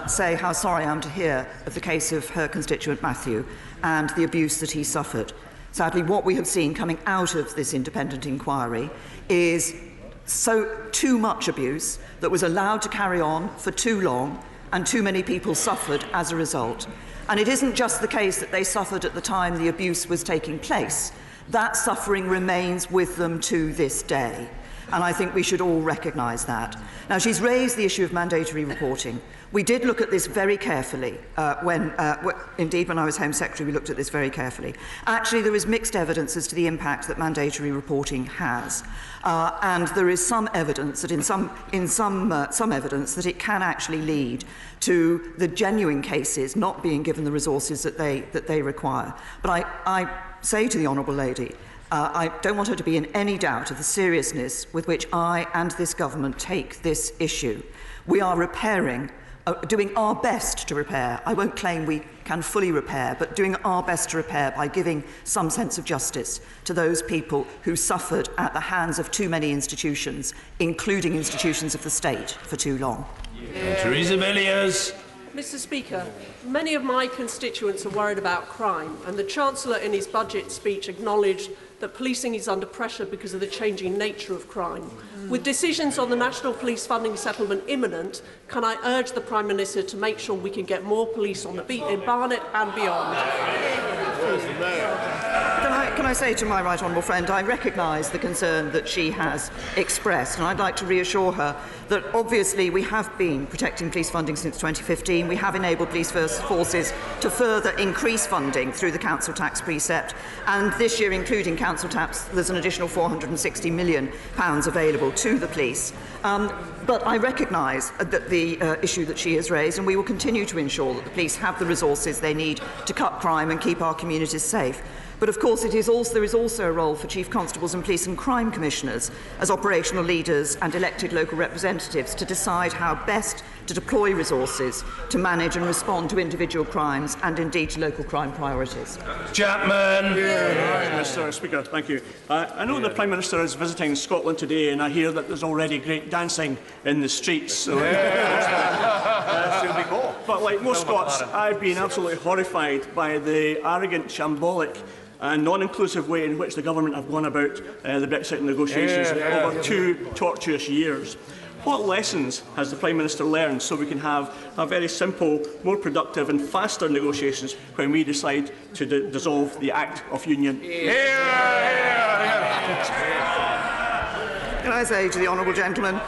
say how sorry I am to hear of the case of her constituent Matthew and the abuse that he suffered. Sadly, what we have seen coming out of this independent inquiry is too much abuse that was allowed to carry on for too long, and too many people suffered as a result. And it isn't just the case that they suffered at the time the abuse was taking place. That suffering remains with them to this day. And I think we should all recognise that. Now, she's raised the issue of mandatory reporting. We did look at this very carefully indeed, when I was Home Secretary, we looked at this very carefully. Actually, there is mixed evidence as to the impact that mandatory reporting has. And there is some evidence that some evidence that it can actually lead to the genuine cases not being given the resources that they require. But I say to the Honourable Lady, I don't want her to be in any doubt of the seriousness with which I and this government take this issue. We are doing our best to repair. I won't claim we can fully repair, but doing our best to repair by giving some sense of justice to those people who suffered at the hands of too many institutions, including institutions of the state, for too long. Theresa May. Mr. Speaker, many of my constituents are worried about crime, and the Chancellor in his budget speech acknowledged that policing is under pressure because of the changing nature of crime. With decisions on the National Police Funding Settlement imminent, can I urge the Prime Minister to make sure we can get more police on the beat in Barnet and beyond? Can I say to my right honourable friend, I recognise the concern that she has expressed, and I'd like to reassure her that obviously we have been protecting police funding since 2015. We have enabled police forces to further increase funding through the council tax precept, and this year, including council tax, there's an additional £460 million available to the police. But I recognise that the issue that she has raised, and we will continue to ensure that the police have the resources they need to cut crime and keep our communities safe. But of course, there is also a role for Chief Constables and Police and Crime Commissioners as operational leaders and elected local representatives to decide how best to deploy resources to manage and respond to individual crimes and indeed to local crime priorities. Chapman. Mr. Speaker, thank you. I know the Prime Minister is visiting Scotland today, and I hear that there's already great dancing in the streets. So but like most Scots, I've been absolutely horrified by the arrogant, shambolic and non-inclusive way in which the government have gone about the Brexit negotiations over 2 tortuous years. What lessons has the Prime Minister learned so we can have a very simple, more productive and faster negotiations when we decide to dissolve the Act of Union? Can I say to the honourable gentleman,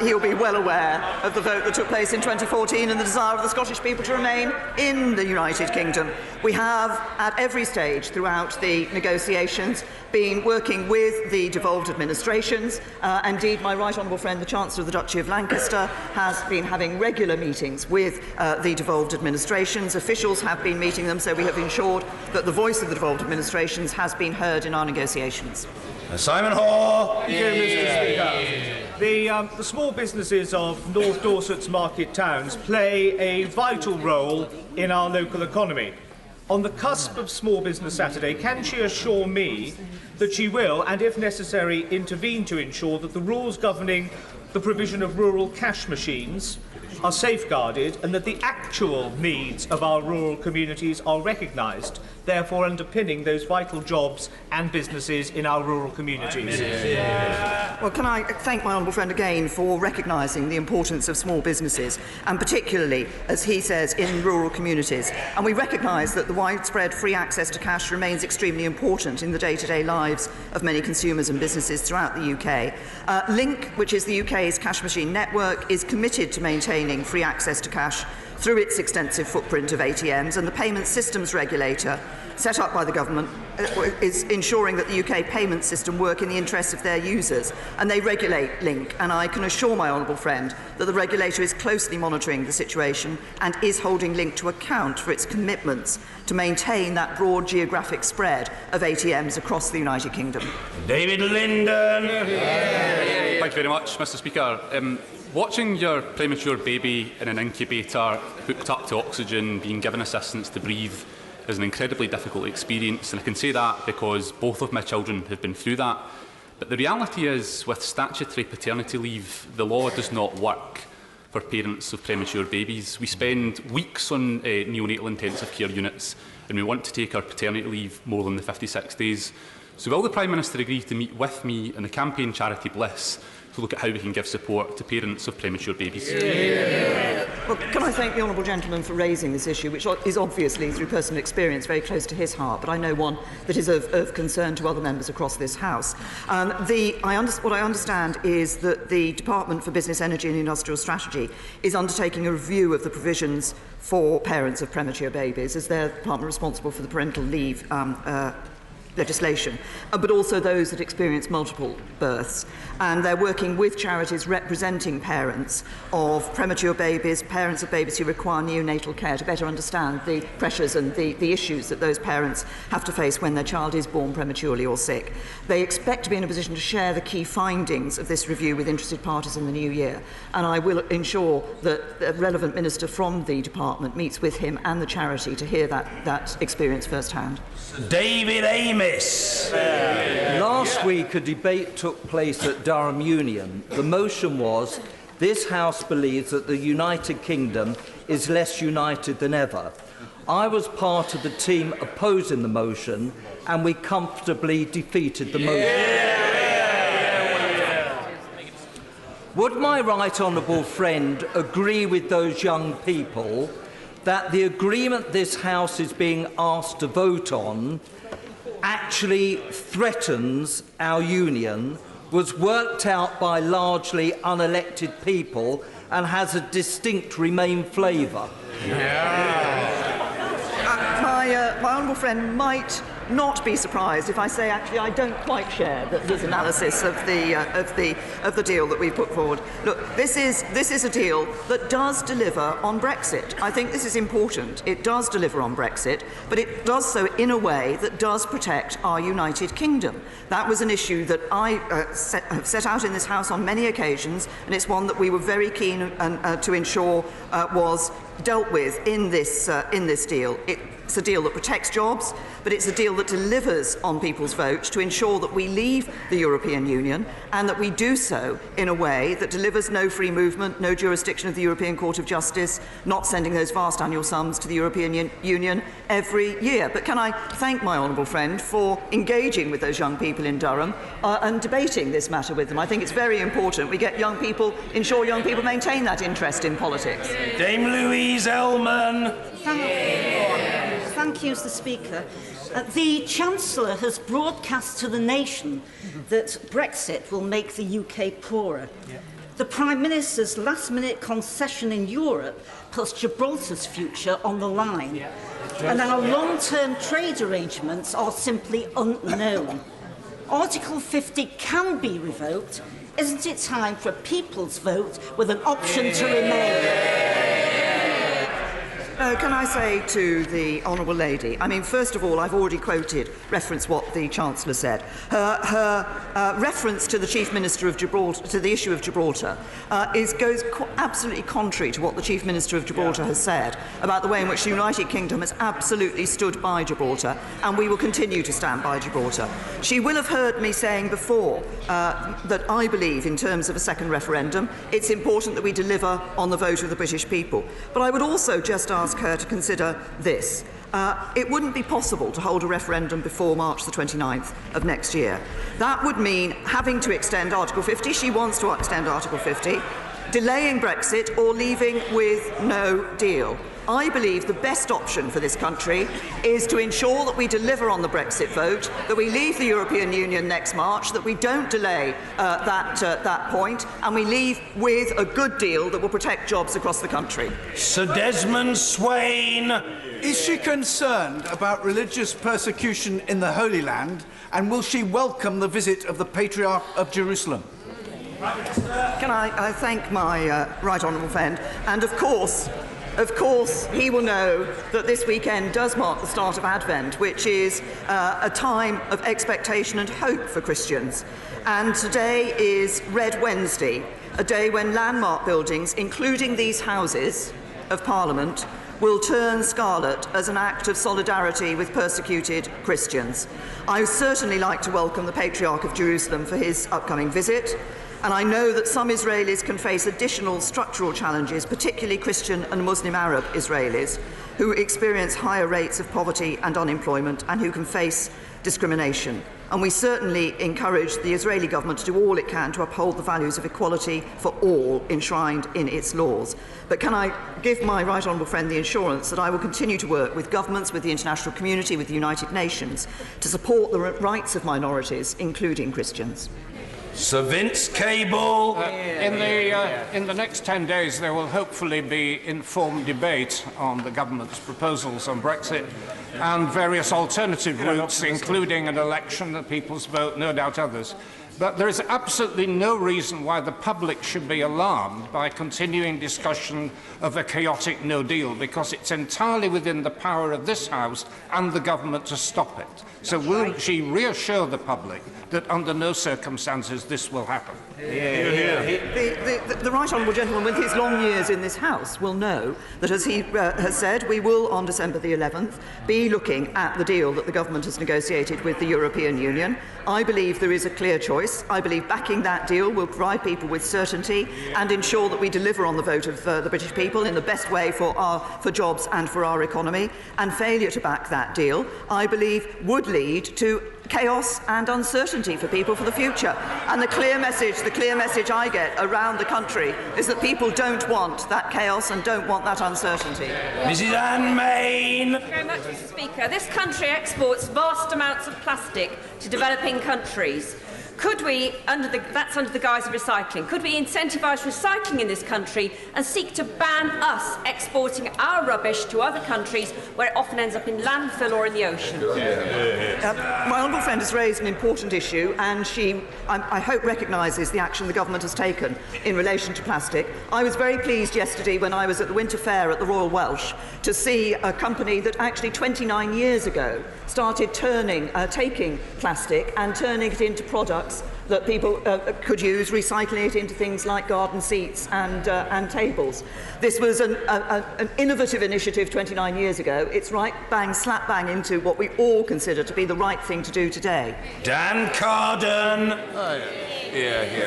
he'll be well aware of the vote that took place in 2014 and the desire of the Scottish people to remain in the United Kingdom. We have, at every stage throughout the negotiations, been working with the devolved administrations. Indeed, my right honourable friend, the Chancellor of the Duchy of Lancaster, has been having regular meetings with the devolved administrations. Officials have been meeting them, so we have ensured that the voice of the devolved administrations has been heard in our negotiations. Simon Hall. Thank you, Mr. Speaker. The small businesses of North Dorset's market towns play a vital role in our local economy. On the cusp of Small Business Saturday, can she assure me that she will, and if necessary, intervene to ensure that the rules governing the provision of rural cash machines are safeguarded and that the actual needs of our rural communities are recognised, therefore underpinning those vital jobs and businesses in our rural communities? Well, can I thank my honourable friend again for recognising the importance of small businesses, and particularly, as he says, in rural communities. And we recognise that the widespread free access to cash remains extremely important in the day-to-day lives of many consumers and businesses throughout the UK. Link, which is the UK's cash machine network, is committed to maintaining free access to cash through its extensive footprint of ATMs, and the Payment Systems Regulator set up by the government is ensuring that the UK payment system work in the interests of their users, and they regulate Link. And I can assure my honourable friend that the regulator is closely monitoring the situation and is holding Link to account for its commitments to maintain that broad geographic spread of ATMs across the United Kingdom. David Linden. Thank you very much, Mr. Speaker. Watching your premature baby in an incubator, hooked up to oxygen, being given assistance to breathe, is an incredibly difficult experience, and I can say that because both of my children have been through that. But the reality is, with statutory paternity leave, the law does not work. for parents of premature babies. We spend weeks on neonatal intensive care units, and we want to take our paternity leave more than the 56 days. So will the Prime Minister agree to meet with me and the campaign Charity Bliss to look at how we can give support to parents of premature babies? Well, can I thank the honourable gentleman for raising this issue, which is obviously, through personal experience, very close to his heart, but I know one that is of concern to other members across this House. What I understand is that the Department for Business, Energy and Industrial Strategy is undertaking a review of the provisions for parents of premature babies, as their department responsible for the parental leave legislation, but also those that experience multiple births. And they're working with charities representing parents of premature babies, parents of babies who require neonatal care, to better understand the pressures and the issues that those parents have to face when their child is born prematurely or sick. They expect to be in a position to share the key findings of this review with interested parties in the new year, and I will ensure that the relevant minister from the department meets with him and the charity to hear that experience firsthand. David Amos. Last week, a debate took place at Durham Union. The motion was, this House believes that the United Kingdom is less united than ever. I was part of the team opposing the motion, and we comfortably defeated the motion. Would my right honourable friend agree with those young people that the agreement this House is being asked to vote on actually threatens our union, was worked out by largely unelected people, and has a distinct Remain flavour? My honourable friend might not be surprised if I say, actually, I don't quite share his analysis of the deal that we put forward. Look, this is a deal that does deliver on Brexit. I think this is important. It does deliver on Brexit, but it does so in a way that does protect our United Kingdom. That was an issue that I have set out in this House on many occasions, and it's one that we were very keen to ensure was dealt with in this deal. It's a deal that protects jobs, but it's a deal that delivers on people's vote to ensure that we leave the European Union, and that we do so in a way that delivers no free movement, no jurisdiction of the European Court of Justice, not sending those vast annual sums to the European Union every year. But can I thank my honourable friend for engaging with those young people in Durham and debating this matter with them. I think it's very important we get young people, ensure young people maintain that interest in politics. Dame Louise Ellman. Thank you, Mr. Speaker. The Chancellor has broadcast to the nation that Brexit will make the UK poorer. The Prime Minister's last-minute concession in Europe puts Gibraltar's future on the line. And our long-term trade arrangements are simply unknown. Article 50 can be revoked. Isn't it time for a people's vote with an option to remain? Can I say to the honourable lady, I mean, first of all, I've already referenced what the Chancellor said. Her reference to the Chief Minister of Gibraltar, to the issue of Gibraltar, goes absolutely contrary to what the Chief Minister of Gibraltar has said about the way in which the United Kingdom has absolutely stood by Gibraltar, and we will continue to stand by Gibraltar. She will have heard me saying before that I believe, in terms of a second referendum, it's important that we deliver on the vote of the British people. But I would also just ask her to consider this. It wouldn't be possible to hold a referendum before March the 29th of next year. That would mean having to extend Article 50. She wants to extend Article 50, delaying Brexit, or leaving with no deal. I believe the best option for this country is to ensure that we deliver on the Brexit vote, that we leave the European Union next March, that we don't delay that point, and we leave with a good deal that will protect jobs across the country. Sir Desmond Swain. Is she concerned about religious persecution in the Holy Land, and will she welcome the visit of the Patriarch of Jerusalem? Can I thank my right honourable friend, and of course, he will know that this weekend does mark the start of Advent, which is a time of expectation and hope for Christians. And today is Red Wednesday, a day when landmark buildings, including these Houses of Parliament, will turn scarlet as an act of solidarity with persecuted Christians. I would certainly like to welcome the Patriarch of Jerusalem for his upcoming visit. And I know that some Israelis can face additional structural challenges, particularly Christian and Muslim Arab Israelis, who experience higher rates of poverty and unemployment and who can face discrimination. And we certainly encourage the Israeli government to do all it can to uphold the values of equality for all enshrined in its laws. But can I give my right honourable friend the assurance that I will continue to work with governments, with the international community, with the United Nations to support the rights of minorities, including Christians? Sir Vince Cable. In the next 10 days, there will hopefully be informed debate on the government's proposals on Brexit and various alternative routes, including an election, the people's vote, no doubt others. But there is absolutely no reason why the public should be alarmed by continuing discussion of a chaotic no deal, because it's entirely within the power of this House and the government to stop it. So will she reassure the public that under no circumstances this will happen? The right honourable gentleman with his long years in this House will know that, as he has said, we will on December the 11th be looking at the deal that the government has negotiated with the European Union. I believe there is a clear choice. I believe backing that deal will provide people with certainty and ensure that we deliver on the vote of the British people in the best way for jobs and for our economy. And failure to back that deal, I believe, would lead to chaos and uncertainty for people for the future. And the clear message I get around the country is that people don't want that chaos and don't want that uncertainty. Mrs Anne Main. Thank you very much, Mr. Speaker. This country exports vast amounts of plastic to developing countries. Could we, that's under the guise of recycling, could we incentivise recycling in this country and seek to ban us exporting our rubbish to other countries where it often ends up in landfill or in the ocean? My honourable friend has raised an important issue, and she, I hope, recognises the action the government has taken in relation to plastic. I was very pleased yesterday when I was at the Winter Fair at the Royal Welsh to see a company that actually 29 years ago started taking plastic and turning it into products that people could use, recycling it into things like garden seats and tables. This was an innovative initiative 29 years ago. It's slap bang into what we all consider to be the right thing to do today. Dan Carden.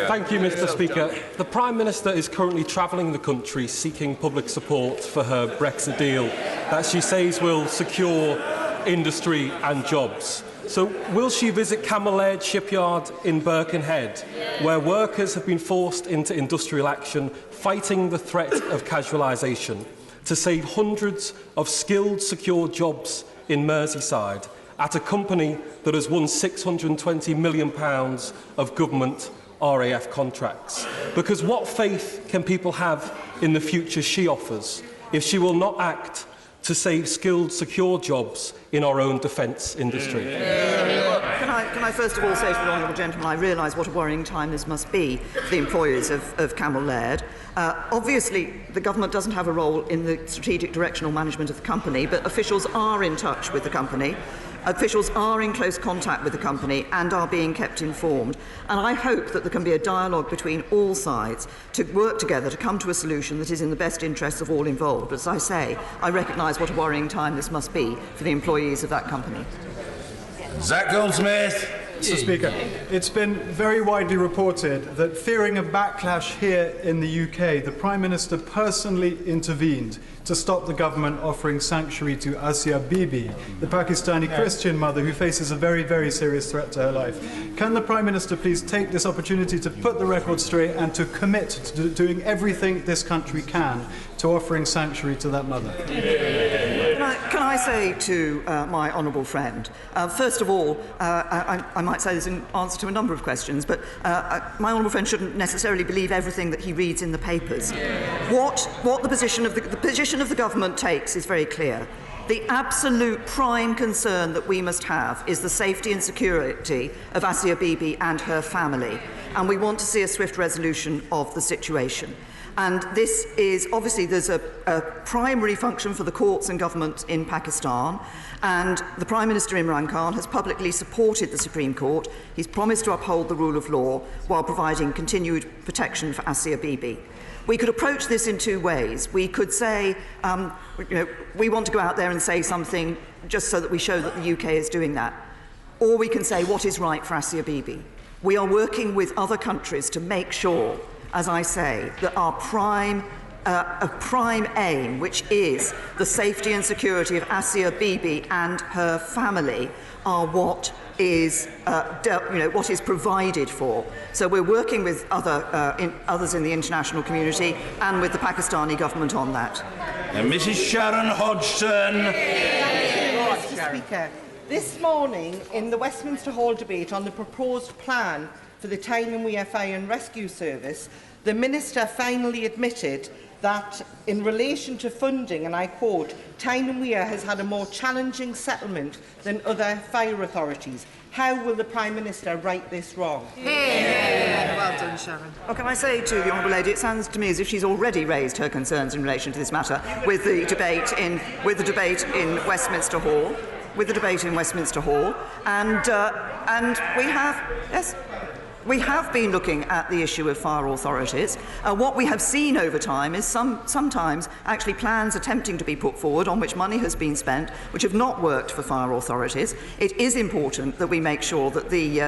Thank you, Mr. Speaker. The Prime Minister is currently travelling the country seeking public support for her Brexit deal that she says will secure industry and jobs. So will she visit Camel Laird shipyard in Birkenhead, where workers have been forced into industrial action, fighting the threat of casualisation, to save hundreds of skilled, secure jobs in Merseyside at a company that has won £620 million of government RAF contracts? Because what faith can people have in the future she offers if she will not act to save skilled, secure jobs in our own defence industry? Can I first of all say to the honourable gentleman, I realise what a worrying time this must be for the employers of Camel Laird. Obviously, the government doesn't have a role in the strategic direction or management of the company, but officials are in touch with the company. Officials are in close contact with the company and are being kept informed. And I hope that there can be a dialogue between all sides to work together to come to a solution that is in the best interests of all involved. But as I say, I recognise what a worrying time this must be for the employees of that company. Zach Goldsmith. Mr. Speaker, it's been very widely reported that, fearing a backlash here in the UK, the Prime Minister personally intervened to stop the government offering sanctuary to Asia Bibi, the Pakistani Christian mother who faces a very, very serious threat to her life. Can the Prime Minister please take this opportunity to put the record straight and to commit to doing everything this country can to offering sanctuary to that mother? Can I say to my honourable friend, first of all, I might say this in answer to a number of questions, but my honourable friend shouldn't necessarily believe everything that he reads in the papers. What the position of the government takes is very clear. The absolute prime concern that we must have is the safety and security of Asia Bibi and her family, and we want to see a swift resolution of the situation. And this is, obviously, there's a primary function for the courts and government in Pakistan, and the Prime Minister Imran Khan has publicly supported the Supreme Court. He's promised to uphold the rule of law while providing continued protection for Asia Bibi. We could approach this in two ways. We could say, we want to go out there and say something just so that we show that the UK is doing that. Or we can say what is right for Asia Bibi. We are working with other countries to make sure, as I say, that our prime aim, which is the safety and security of Asia Bibi and her family, are what is what is provided for. So we're working with others in the international community and with the Pakistani government on that. And Mrs. Sharon Hodgson. Mr. Speaker, this morning in the Westminster Hall debate on the proposed plan for the Tyne Wear Fire and Rescue Service, the Minister finally admitted that in relation to funding, and I quote, Tyne Wear has had a more challenging settlement than other fire authorities. How will the Prime Minister right this wrong? Well done, Sharon. Well, can I say to the Honourable Lady, it sounds to me as if she's already raised her concerns in relation to this matter with the debate in Westminster Hall. And we have been looking at the issue of fire authorities. What we have seen over time is sometimes actually plans attempting to be put forward on which money has been spent, which have not worked for fire authorities. It is important that we make sure that the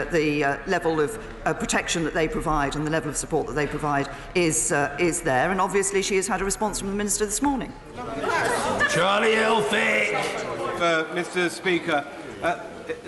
level of protection that they provide and the level of support that they provide is there. And obviously she has had a response from the Minister this morning. Charlie Elphick. Mr. Speaker,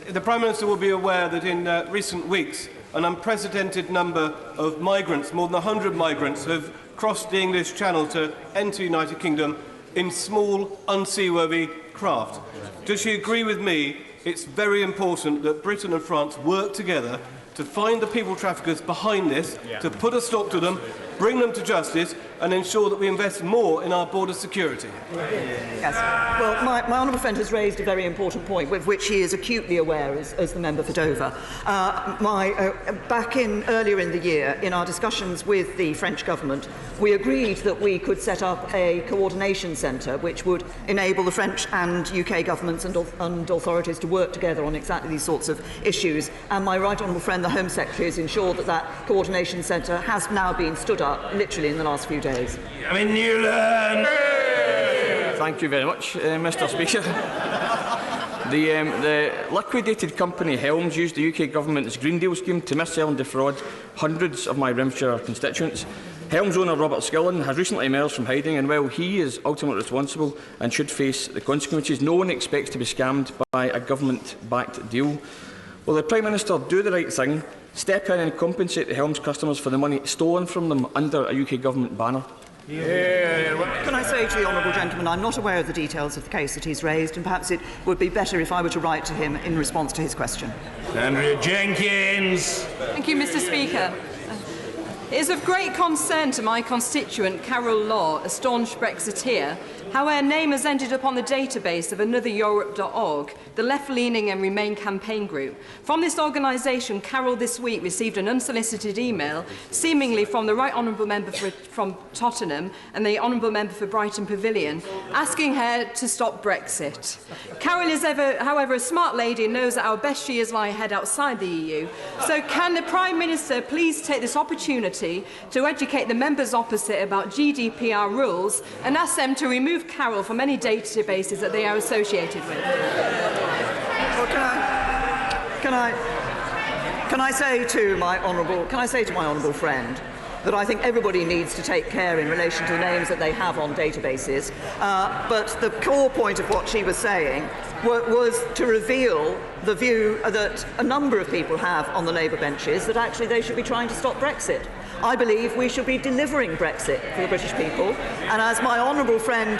the Prime Minister will be aware that in recent weeks an unprecedented number of migrants, more than 100 migrants, have crossed the English Channel to enter the United Kingdom in small, unseaworthy craft. Does she agree with me it's very important that Britain and France work together to find the people traffickers behind this, to put a stop to them, bring them to justice and ensure that we invest more in our border security? Yes. Well, my honourable friend has raised a very important point with which he is acutely aware as the member for Dover. Earlier in the year, in our discussions with the French government, we agreed that we could set up a coordination centre which would enable the French and UK governments and authorities to work together on exactly these sorts of issues. And my right honourable friend, the Home Secretary, has ensured that that coordination centre has now been stood up literally in the last few days. Newland. Thank you very much, Mr. Speaker. The liquidated company Helms used the UK government's Green Deal scheme to mis-sell and defraud hundreds of my Rimshire constituents. Helms owner Robert Skillen has recently emerged from hiding, and while he is ultimately responsible and should face the consequences, no one expects to be scammed by a government-backed deal. Will the Prime Minister do the right thing, step in and compensate the Helms customers for the money stolen from them under a UK government banner? Can I say to the honourable gentleman, I'm not aware of the details of the case that he's raised, and perhaps it would be better if I were to write to him in response to his question. Andrea Jenkins. Thank you, Mr. Speaker. It is of great concern to my constituent, Carol Law, a staunch Brexiteer, how her name has ended up on the database of anothereurope.org, the left-leaning and Remain campaign group. From this organisation, Carol this week received an unsolicited email, seemingly from the Right Honourable Member from Tottenham and the Honourable Member for Brighton Pavilion, asking her to stop Brexit. Carol is, however, a smart lady and knows that our best years lie ahead outside the EU. So can the Prime Minister please take this opportunity to educate the members opposite about GDPR rules and ask them to remove Carol from any databases that they are associated with? Well, can I say to my honourable friend that I think everybody needs to take care in relation to the names that they have on databases, but the core point of what she was saying was to reveal the view that a number of people have on the Labour benches that actually they should be trying to stop Brexit. I believe we should be delivering Brexit for the British people, and as my honourable friend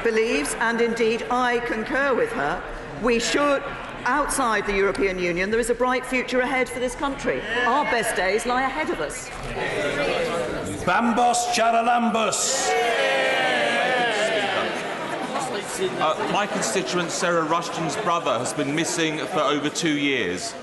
believes, and indeed I concur with her, we should, outside the European Union, there is a bright future ahead for this country. Our best days lie ahead of us. Bambos Charalambos. My constituent Sarah Rushton's brother has been missing for over 2 years.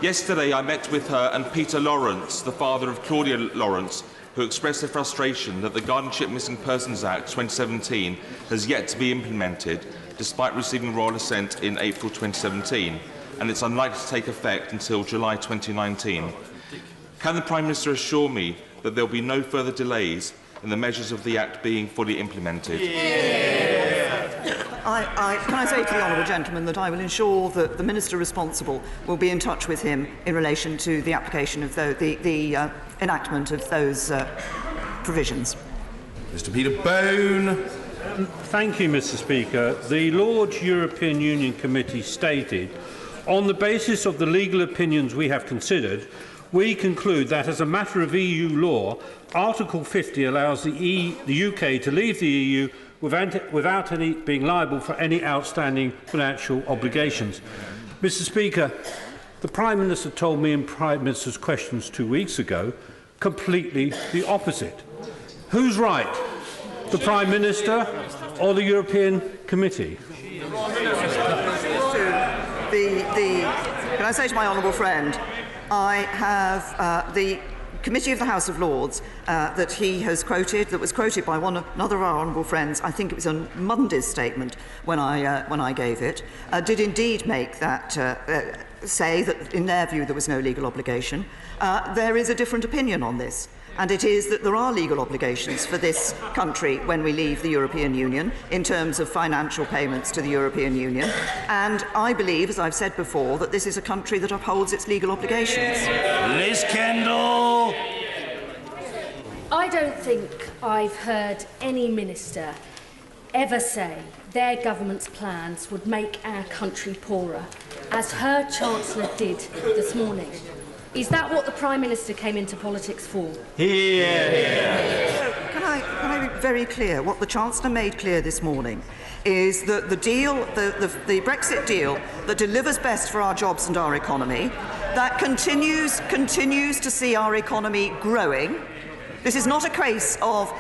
Yesterday I met with her and Peter Lawrence, the father of Claudia Lawrence, who expressed their frustration that the Guardianship Missing Persons Act 2017 has yet to be implemented, despite receiving royal assent in April 2017, and it's unlikely to take effect until July 2019. Can the Prime Minister assure me that there will be no further delays in the measures of the Act being fully implemented? Can I say to the honourable gentleman that I will ensure that the Minister responsible will be in touch with him in relation to the application of the enactment of those provisions. Mr. Peter Bone. Thank you, Mr. Speaker. The Lord's European Union Committee stated, on the basis of the legal opinions we have considered, we conclude that as a matter of EU law, Article 50 allows the UK to leave the EU without being liable for any outstanding financial obligations. Mr. Speaker, the Prime Minister told me in Prime Minister's questions 2 weeks ago completely the opposite. Who's right? The Prime Minister or the European Committee? Can I say to my honourable friend, I have the Committee of the House of Lords that he has quoted, that was quoted by another of our honourable friends, I think it was on Monday's statement when I gave it, did indeed make that say that in their view there was no legal obligation. There is a different opinion on this. And it is that there are legal obligations for this country when we leave the European Union in terms of financial payments to the European Union. And I believe, as I've said before, that this is a country that upholds its legal obligations. Liz Kendall. I don't think I've heard any minister ever say their government's plans would make our country poorer, as her Chancellor did this morning. Is that what the Prime Minister came into politics for? Can I be very clear? What the Chancellor made clear this morning is that the deal, the Brexit deal that delivers best for our jobs and our economy, that continues to see our economy growing. This is not a case of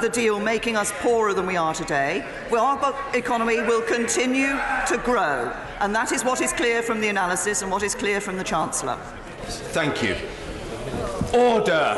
the deal making us poorer than we are today. Our economy will continue to grow, and that is what is clear from the analysis and what is clear from the Chancellor. Thank you. Order.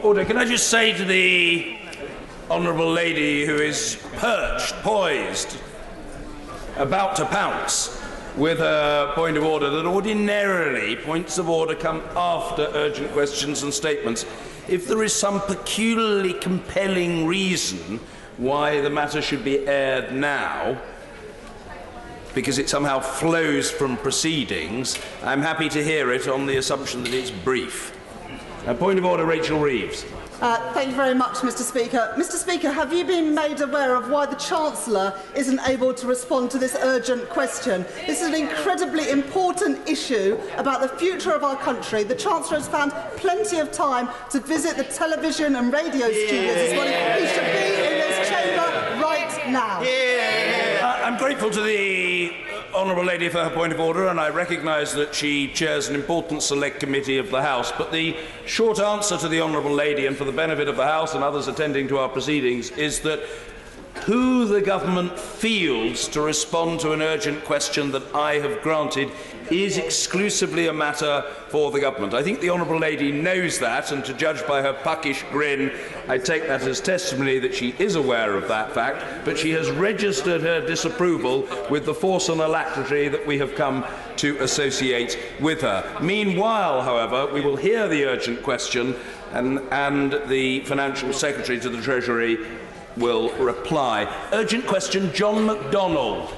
Order. Can I just say to the honourable lady who is perched, poised, about to pounce with her point of order, that ordinarily points of order come after urgent questions and statements. If there is some peculiarly compelling reason why the matter should be aired now, because it somehow flows from proceedings, I'm happy to hear it on the assumption that it's brief. Point of order, Rachel Reeves. Thank you very much, Mr. Speaker. Mr. Speaker, have you been made aware of why the Chancellor isn't able to respond to this urgent question? This is an incredibly important issue about the future of our country. The Chancellor has found plenty of time to visit the television and radio studios this morning. He should be in this chamber right now. I'm grateful to the honourable lady for her point of order, and I recognise that she chairs an important select committee of the House. But the short answer to the honourable lady, and for the benefit of the House and others attending to our proceedings, is that who the government fields to respond to an urgent question that I have granted is exclusively a matter for the government. I think the honourable lady knows that, and to judge by her puckish grin, I take that as testimony that she is aware of that fact, but she has registered her disapproval with the force and alacrity that we have come to associate with her. Meanwhile, however, we will hear the urgent question, and the Financial Secretary to the Treasury will reply. Urgent question, John MacDonald.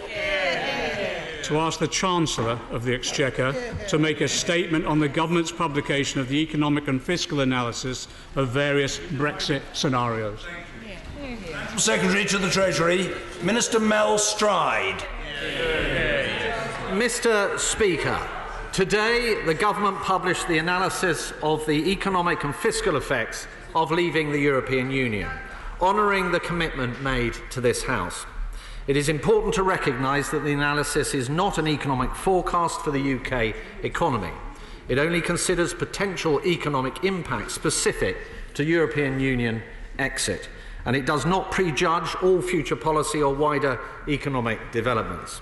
To ask the Chancellor of the Exchequer to make a statement on the Government's publication of the economic and fiscal analysis of various Brexit scenarios. Secretary to the Treasury, Minister Mel Stride. Mr. Speaker, today the Government published the analysis of the economic and fiscal effects of leaving the European Union, honouring the commitment made to this House. It is important to recognise that the analysis is not an economic forecast for the UK economy. It only considers potential economic impact specific to European Union exit, and it does not prejudge all future policy or wider economic developments.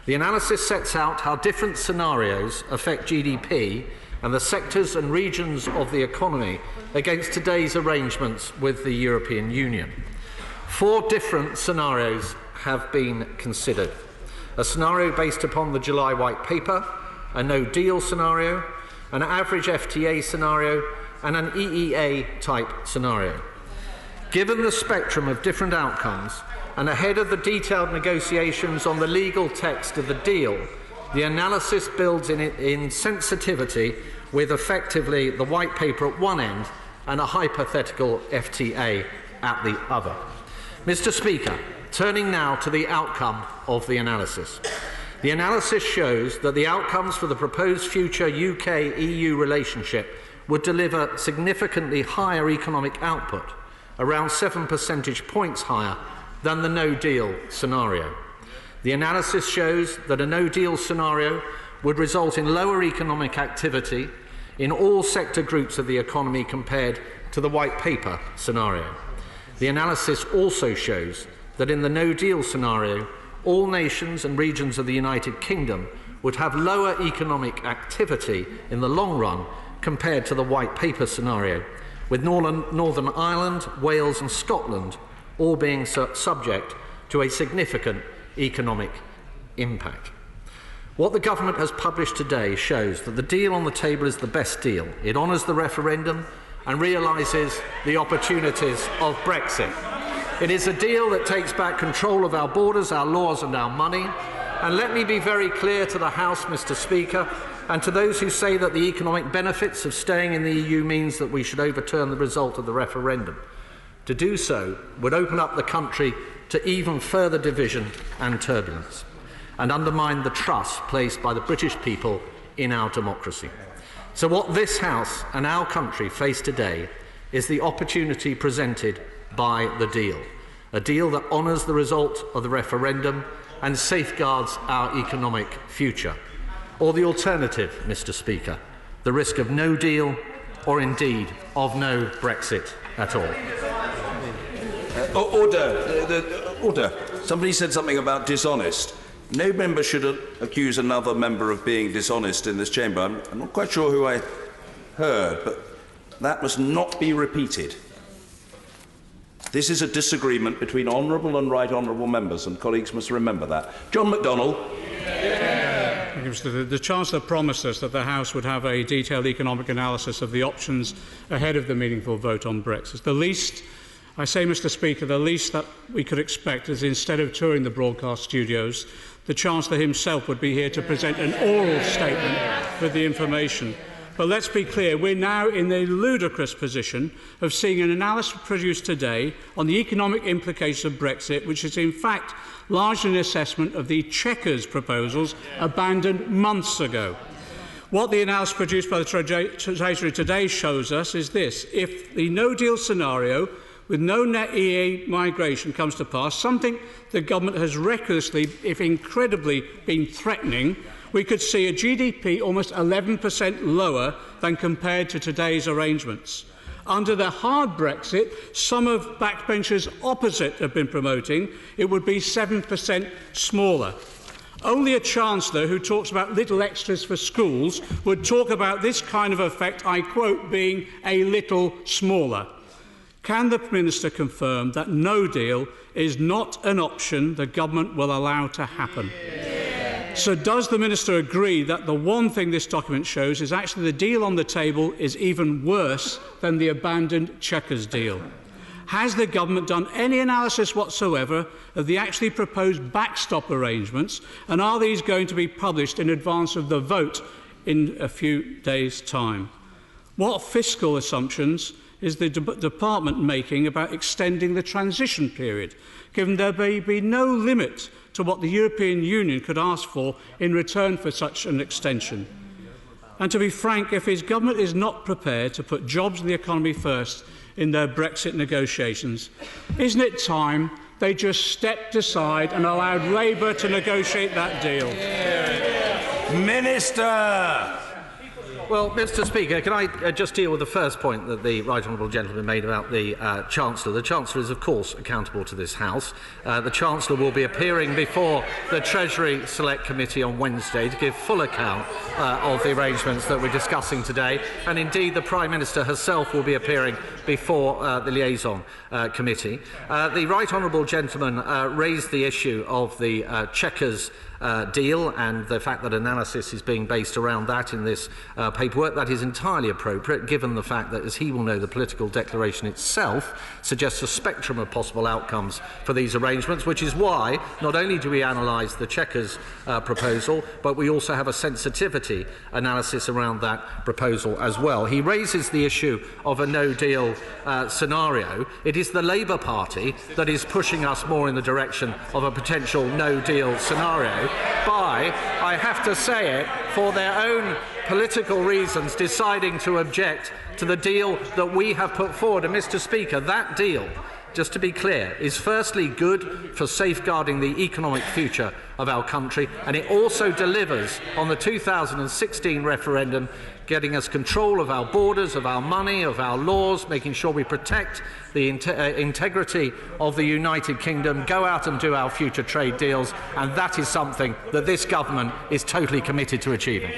The analysis sets out how different scenarios affect GDP and the sectors and regions of the economy against today's arrangements with the European Union. 4 different scenarios have been considered. A scenario based upon the July White Paper, a no-deal scenario, an average FTA scenario, and an EEA-type scenario. Given the spectrum of different outcomes, and ahead of the detailed negotiations on the legal text of the deal, the analysis builds in sensitivity with effectively the White Paper at one end and a hypothetical FTA at the other. Mr. Speaker, turning now to the outcome of the analysis. The analysis shows that the outcomes for the proposed future UK-EU relationship would deliver significantly higher economic output, around 7 percentage points higher than the no-deal scenario. The analysis shows that a no-deal scenario would result in lower economic activity in all sector groups of the economy compared to the White Paper scenario. The analysis also shows that in the no-deal scenario, all nations and regions of the United Kingdom would have lower economic activity in the long run compared to the White Paper scenario, with Northern Ireland, Wales and Scotland all being subject to a significant economic impact. What the government has published today shows that the deal on the table is the best deal. It honours the referendum and realises the opportunities of Brexit. It is a deal that takes back control of our borders, our laws and our money. And let me be very clear to the House, Mr. Speaker, and to those who say that the economic benefits of staying in the EU means that we should overturn the result of the referendum. To do so would open up the country to even further division and turbulence, and undermine the trust placed by the British people in our democracy. So what this House and our country face today is the opportunity presented by the deal, a deal that honours the result of the referendum and safeguards our economic future. Or the alternative, Mr. Speaker, the risk of no deal or indeed of no Brexit at all. Order. Somebody said something about dishonest. No member should accuse another member of being dishonest in this chamber. I'm not quite sure who I heard, but that must not be repeated. This is a disagreement between honourable and right honourable members, and colleagues must remember that. John McDonnell. The Chancellor promised us that the House would have a detailed economic analysis of the options ahead of the meaningful vote on Brexit. The least, I say, Mr. Speaker, the least that we could expect is instead of touring the broadcast studios, the Chancellor himself would be here to present an oral statement with the information. But let's be clear, we're now in the ludicrous position of seeing an analysis produced today on the economic implications of Brexit, which is in fact largely an assessment of the Chequers proposals abandoned months ago. What the analysis produced by the Treasury today shows us is this: if the no-deal scenario with no net EA migration comes to pass, something the government has recklessly, if incredibly, been threatening, we could see a GDP almost 11% lower than compared to today's arrangements. Under the hard Brexit, some of backbenchers opposite have been promoting, it would be 7% smaller. Only a Chancellor who talks about little extras for schools would talk about this kind of effect, I quote, being a little smaller. Can the Minister confirm that no deal is not an option the government will allow to happen? So does the Minister agree that the one thing this document shows is actually the deal on the table is even worse than the abandoned Chequers deal? Has the government done any analysis whatsoever of the actually proposed backstop arrangements, and are these going to be published in advance of the vote in a few days' time? What fiscal assumptions is the department making about extending the transition period, given there may be no limit to what the European Union could ask for in return for such an extension? And to be frank, if his government is not prepared to put jobs and the economy first in their Brexit negotiations, isn't it time they just stepped aside and allowed Labour to negotiate that deal. Minister! Well, Mr. Speaker, can I just deal with the first point that the right honourable gentleman made about the Chancellor? The Chancellor is, of course, accountable to this House. The Chancellor will be appearing before the Treasury Select Committee on Wednesday to give full account of the arrangements that we're discussing today, and indeed the Prime Minister herself will be appearing before the Liaison Committee. The right honourable gentleman raised the issue of the Chequers deal and the fact that analysis is being based around that in this paperwork. That is entirely appropriate, given the fact that, as he will know, the political declaration itself suggests a spectrum of possible outcomes for these arrangements, which is why not only do we analyse the Chequers proposal, but we also have a sensitivity analysis around that proposal as well. He raises the issue of a no-deal scenario. It is the Labour Party that is pushing us more in the direction of a potential no-deal scenario by, I have to say it, for their own political reasons, deciding to object to the deal that we have put forward. And, Mr. Speaker, that deal, just to be clear, is firstly good for safeguarding the economic future of our country, and it also delivers on the 2016 referendum, getting us control of our borders, of our money, of our laws, making sure we protect the integrity of the United Kingdom, go out and do our future trade deals, and that is something that this government is totally committed to achieving.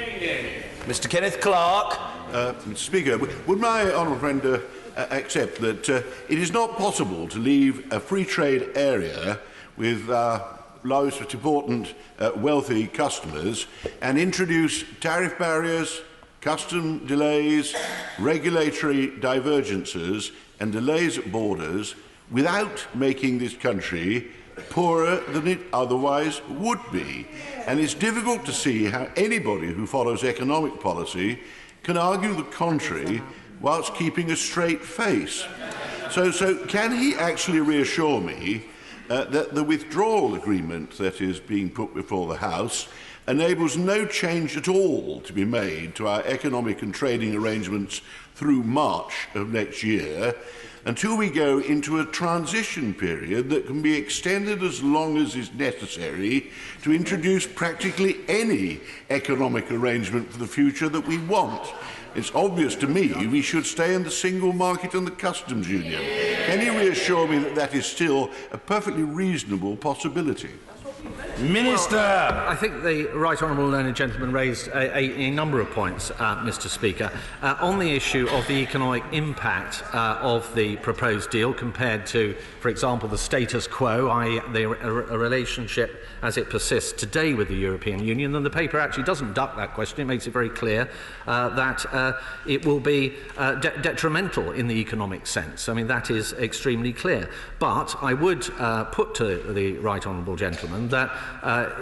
Mr. Kenneth Clark. Mr. Speaker, would my honourable friend accept that it is not possible to leave a free trade area with most important wealthy customers and introduce tariff barriers, custom delays, regulatory divergences and delays at borders without making this country poorer than it otherwise would be? And it's difficult to see how anybody who follows economic policy can argue the contrary whilst keeping a straight face. So can he actually reassure me that the withdrawal agreement that is being put before the House enables no change at all to be made to our economic and trading arrangements through March of next year, until we go into a transition period that can be extended as long as is necessary to introduce practically any economic arrangement for the future that we want? It's obvious to me we should stay in the single market and the customs union. Can you reassure me that that is still a perfectly reasonable possibility? Minister! Well, I think the right honourable learned gentleman raised a number of points, Mr. Speaker, on the issue of the economic impact of the proposed deal compared to, for example, the status quo, i.e. a relationship as it persists today with the European Union. And the paper actually doesn't duck that question. It makes it very clear that it will be detrimental in the economic sense. I mean, that is extremely clear. But I would put to the right honourable gentleman that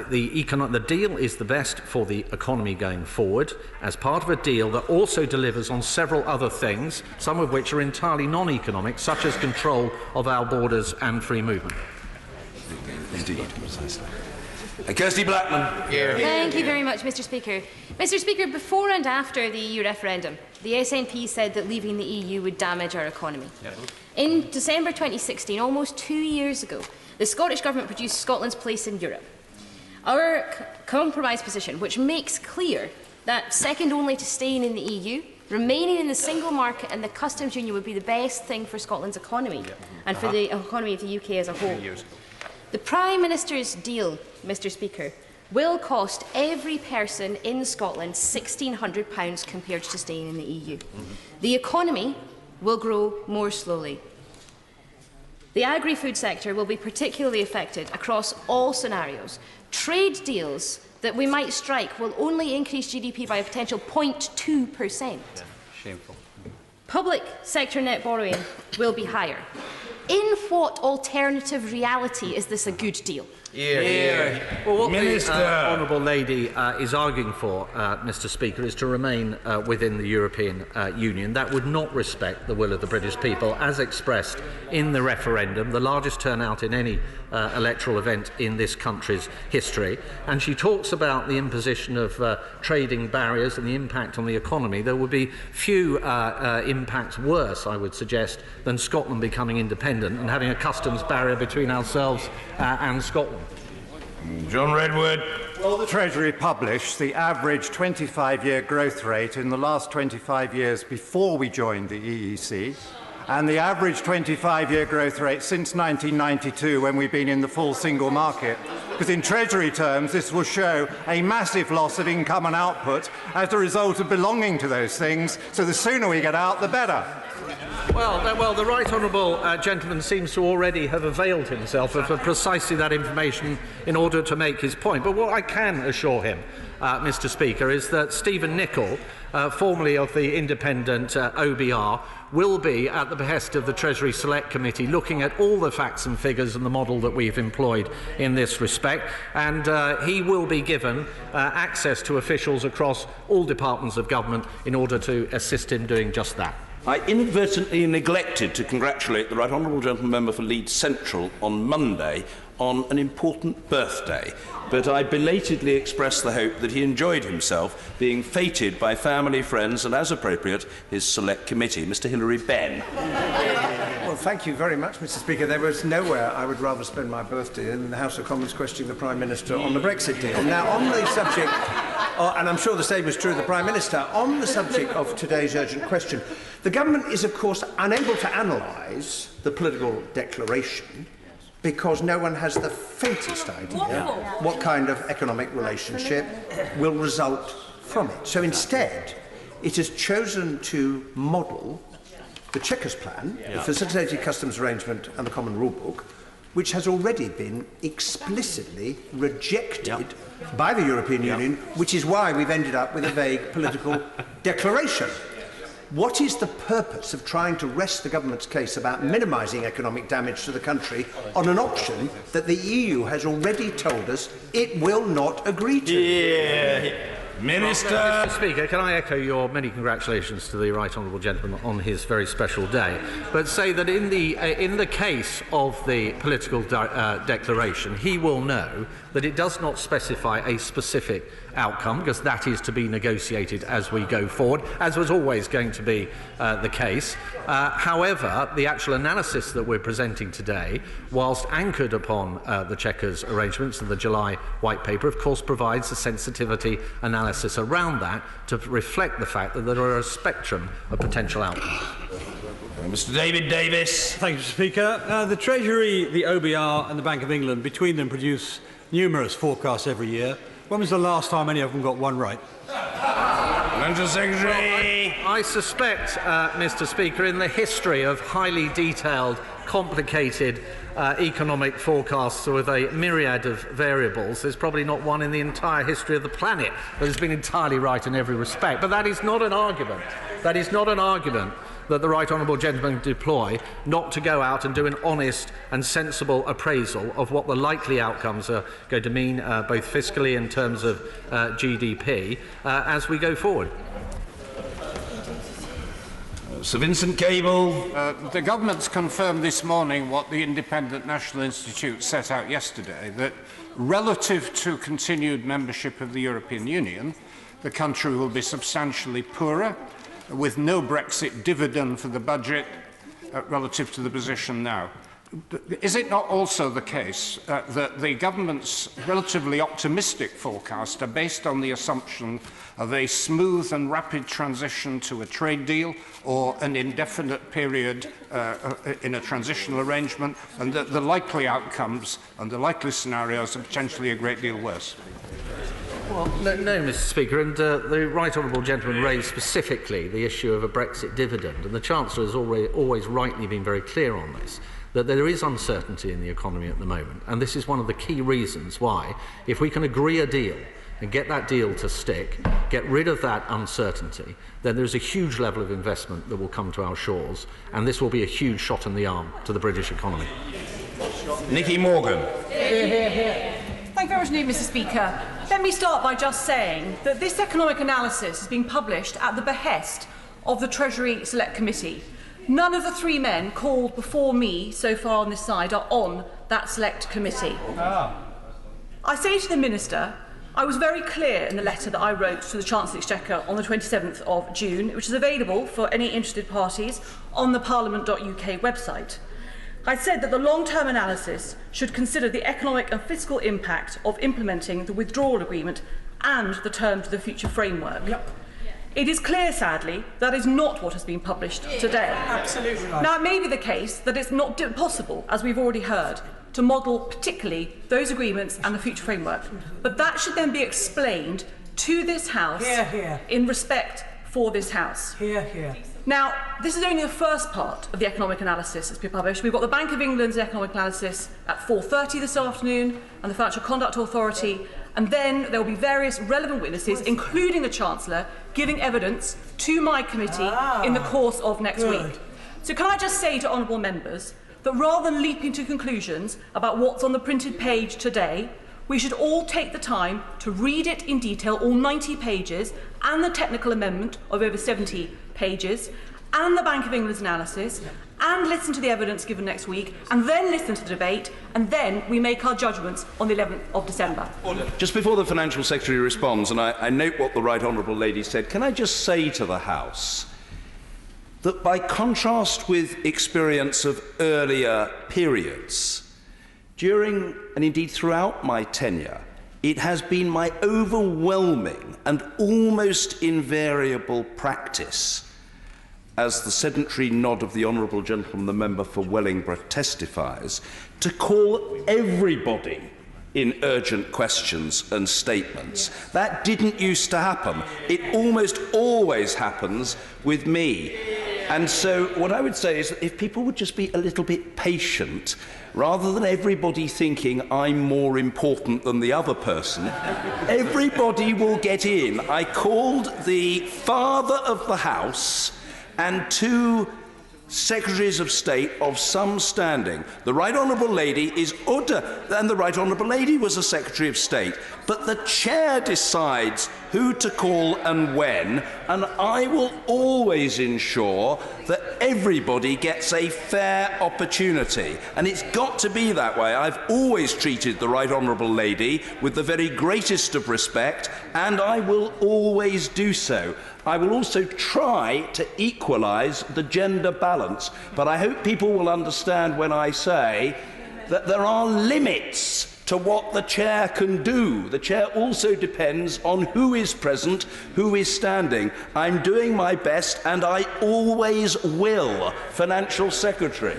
the deal is the best for the economy going forward, as part of a deal that also delivers on several other things, some of which are entirely non-economic, such as control of our borders and free movement. Indeed, precisely. Kirsty Blackman. Here. Thank you very much, Mr. Speaker. Mr. Speaker, before and after the EU referendum, the SNP said that leaving the EU would damage our economy. Yep. In December 2016, almost 2 years ago, the Scottish Government produced Scotland's place in Europe. Our compromise position, which makes clear that, second only to staying in the EU, remaining in the single market and the customs union would be the best thing for Scotland's economy and for the economy of the UK as a whole. The Prime Minister's deal, Mr. Speaker, will cost every person in Scotland £1,600 compared to staying in the EU. The economy will grow more slowly. The agri-food sector will be particularly affected across all scenarios. Trade deals that we might strike will only increase GDP by a potential 0.2%. Shameful. Public sector net borrowing will be higher. In what alternative reality is this a good deal? Well, what Minister. the honourable lady is arguing for, Mr. Speaker, is to remain within the European Union. That would not respect the will of the British people, as expressed in the referendum, the largest turnout in any electoral event in this country's history. And she talks about the imposition of trading barriers and the impact on the economy. There would be few impacts worse, I would suggest, than Scotland becoming independent and having a customs barrier between ourselves and Scotland. John Redwood. Well, the Treasury published the average 25-year growth rate in the last 25 years before we joined the EEC, and the average 25-year growth rate since 1992, when we've been in the full single market. Because in Treasury terms, this will show a massive loss of income and output as a result of belonging to those things, so the sooner we get out, the better. Well, the right honourable gentleman seems to already have availed himself of precisely that information in order to make his point. But what I can assure him, Mr. Speaker, is that Stephen Nicol, formerly of the independent OBR, will be, at the behest of the Treasury Select Committee, looking at all the facts and figures and the model that we've employed in this respect, and he will be given access to officials across all departments of government in order to assist him doing just that. I inadvertently neglected to congratulate the Right Honourable Gentleman Member for Leeds Central on Monday on an important birthday, but I belatedly expressed the hope that he enjoyed himself being feted by family, friends and, as appropriate, his select committee. Mr Hilary Benn. Well, thank you very much, Mr. Speaker. There was nowhere I would rather spend my birthday than in the House of Commons questioning the Prime Minister on the Brexit deal. Now, on the subject, and I'm sure the same is true of the Prime Minister, on the subject of today's urgent question, the government is, of course, unable to analyse the political declaration because no one has the faintest idea what kind of economic relationship will result from it. So instead, it has chosen to model the Chequers Plan, the Facilitated Customs Arrangement and the Common Rule Book, which has already been explicitly rejected by the European Union, which is why we've ended up with a vague political declaration. What is the purpose of trying to rest the government's case about minimising economic damage to the country on an option that the EU has already told us it will not agree to? Minister. Mr. Speaker, can I echo your many congratulations to the Right Honourable Gentleman on his very special day, but say that in the case of the political declaration, he will know that it does not specify a specific outcome, because that is to be negotiated as we go forward, as was always going to be the case. However, the actual analysis that we're presenting today, whilst anchored upon the Chequers arrangements and the July White Paper, of course provides a sensitivity analysis around that to reflect the fact that there are a spectrum of potential outcomes. Mr David Davis. Thank you, Mr. Speaker. The Treasury, the OBR and the Bank of England, between them, produce numerous forecasts every year. When was the last time any of them got one right? Financial Secretary. Well, I suspect, Mr. Speaker, in the history of highly detailed, complicated economic forecasts with a myriad of variables, there's probably not one in the entire history of the planet that has been entirely right in every respect. But that is not an argument. That is not an argument that the Right Honourable Gentleman deploy not to go out and do an honest and sensible appraisal of what the likely outcomes are going to mean, both fiscally in terms of GDP, as we go forward. Sir Vincent Cable. The government's confirmed this morning what the Independent National Institute set out yesterday, that relative to continued membership of the European Union, the country will be substantially poorer, with no Brexit dividend for the budget relative to the position now. Is it not also the case that the government's relatively optimistic forecasts are based on the assumption of a smooth and rapid transition to a trade deal or an indefinite period in a transitional arrangement, and that the likely outcomes and the likely scenarios are potentially a great deal worse? Well, no, Mr. Speaker, and the Right Honourable Gentleman raised specifically the issue of a Brexit dividend, and the Chancellor has always rightly been very clear on this, that there is uncertainty in the economy at the moment, and this is one of the key reasons why, if we can agree a deal and get that deal to stick, get rid of that uncertainty, then there's a huge level of investment that will come to our shores, and this will be a huge shot in the arm to the British economy. Nicky Morgan. Thank you very much indeed, Mr. Speaker. Let me start by just saying that this economic analysis is being published at the behest of the Treasury Select Committee. None of the three men called before me so far on this side are on that Select Committee. I say to the Minister, I was very clear in the letter that I wrote to the Chancellor of the Exchequer on the 27th of June, which is available for any interested parties on the parliament.uk website. I said that the long-term analysis should consider the economic and fiscal impact of implementing the withdrawal agreement and the terms of the future framework. Yep. It is clear, sadly, that is not what has been published today. Absolutely right. Now, it may be the case that it's not possible, as we've already heard, to model particularly those agreements and the future framework. But that should then be explained to this House in respect for this House. Now, this is only the first part of the economic analysis that's been published. We've got the Bank of England's economic analysis at 4:30 this afternoon and the Financial Conduct Authority, and then there will be various relevant witnesses, including the Chancellor, giving evidence to my committee in the course of next week. So can I just say to honourable members that rather than leaping to conclusions about what's on the printed page today, we should all take the time to read it in detail, all 90 pages, and the technical amendment of over 70 pages, and the Bank of England's analysis, and listen to the evidence given next week, and then listen to the debate, and then we make our judgments on the 11th of December. Just before the Financial Secretary responds, and I note what the Right Honourable Lady said, can I just say to the House that by contrast with experience of earlier periods, during and indeed throughout my tenure, it has been my overwhelming and almost invariable practice, as the sedentary nod of the Honourable Gentleman, the member for Wellingborough, testifies, to call everybody in urgent questions and statements. That didn't used to happen. It almost always happens with me. And so what I would say is that if people would just be a little bit patient, rather than everybody thinking I'm more important than the other person, everybody will get in. I called the Father of the House and two Secretaries of State of some standing. The Right Honourable Lady is Udda, and the Right Honourable Lady was a Secretary of State. But the Chair decides who to call and when, and I will always ensure that everybody gets a fair opportunity. And it's got to be that way. I've always treated the Right Honourable Lady with the very greatest of respect, and I will always do so. I will also try to equalise the gender balance, but I hope people will understand when I say that there are limits to what the Chair can do. The Chair also depends on who is present, who is standing. I'm doing my best, and I always will. Financial Secretary.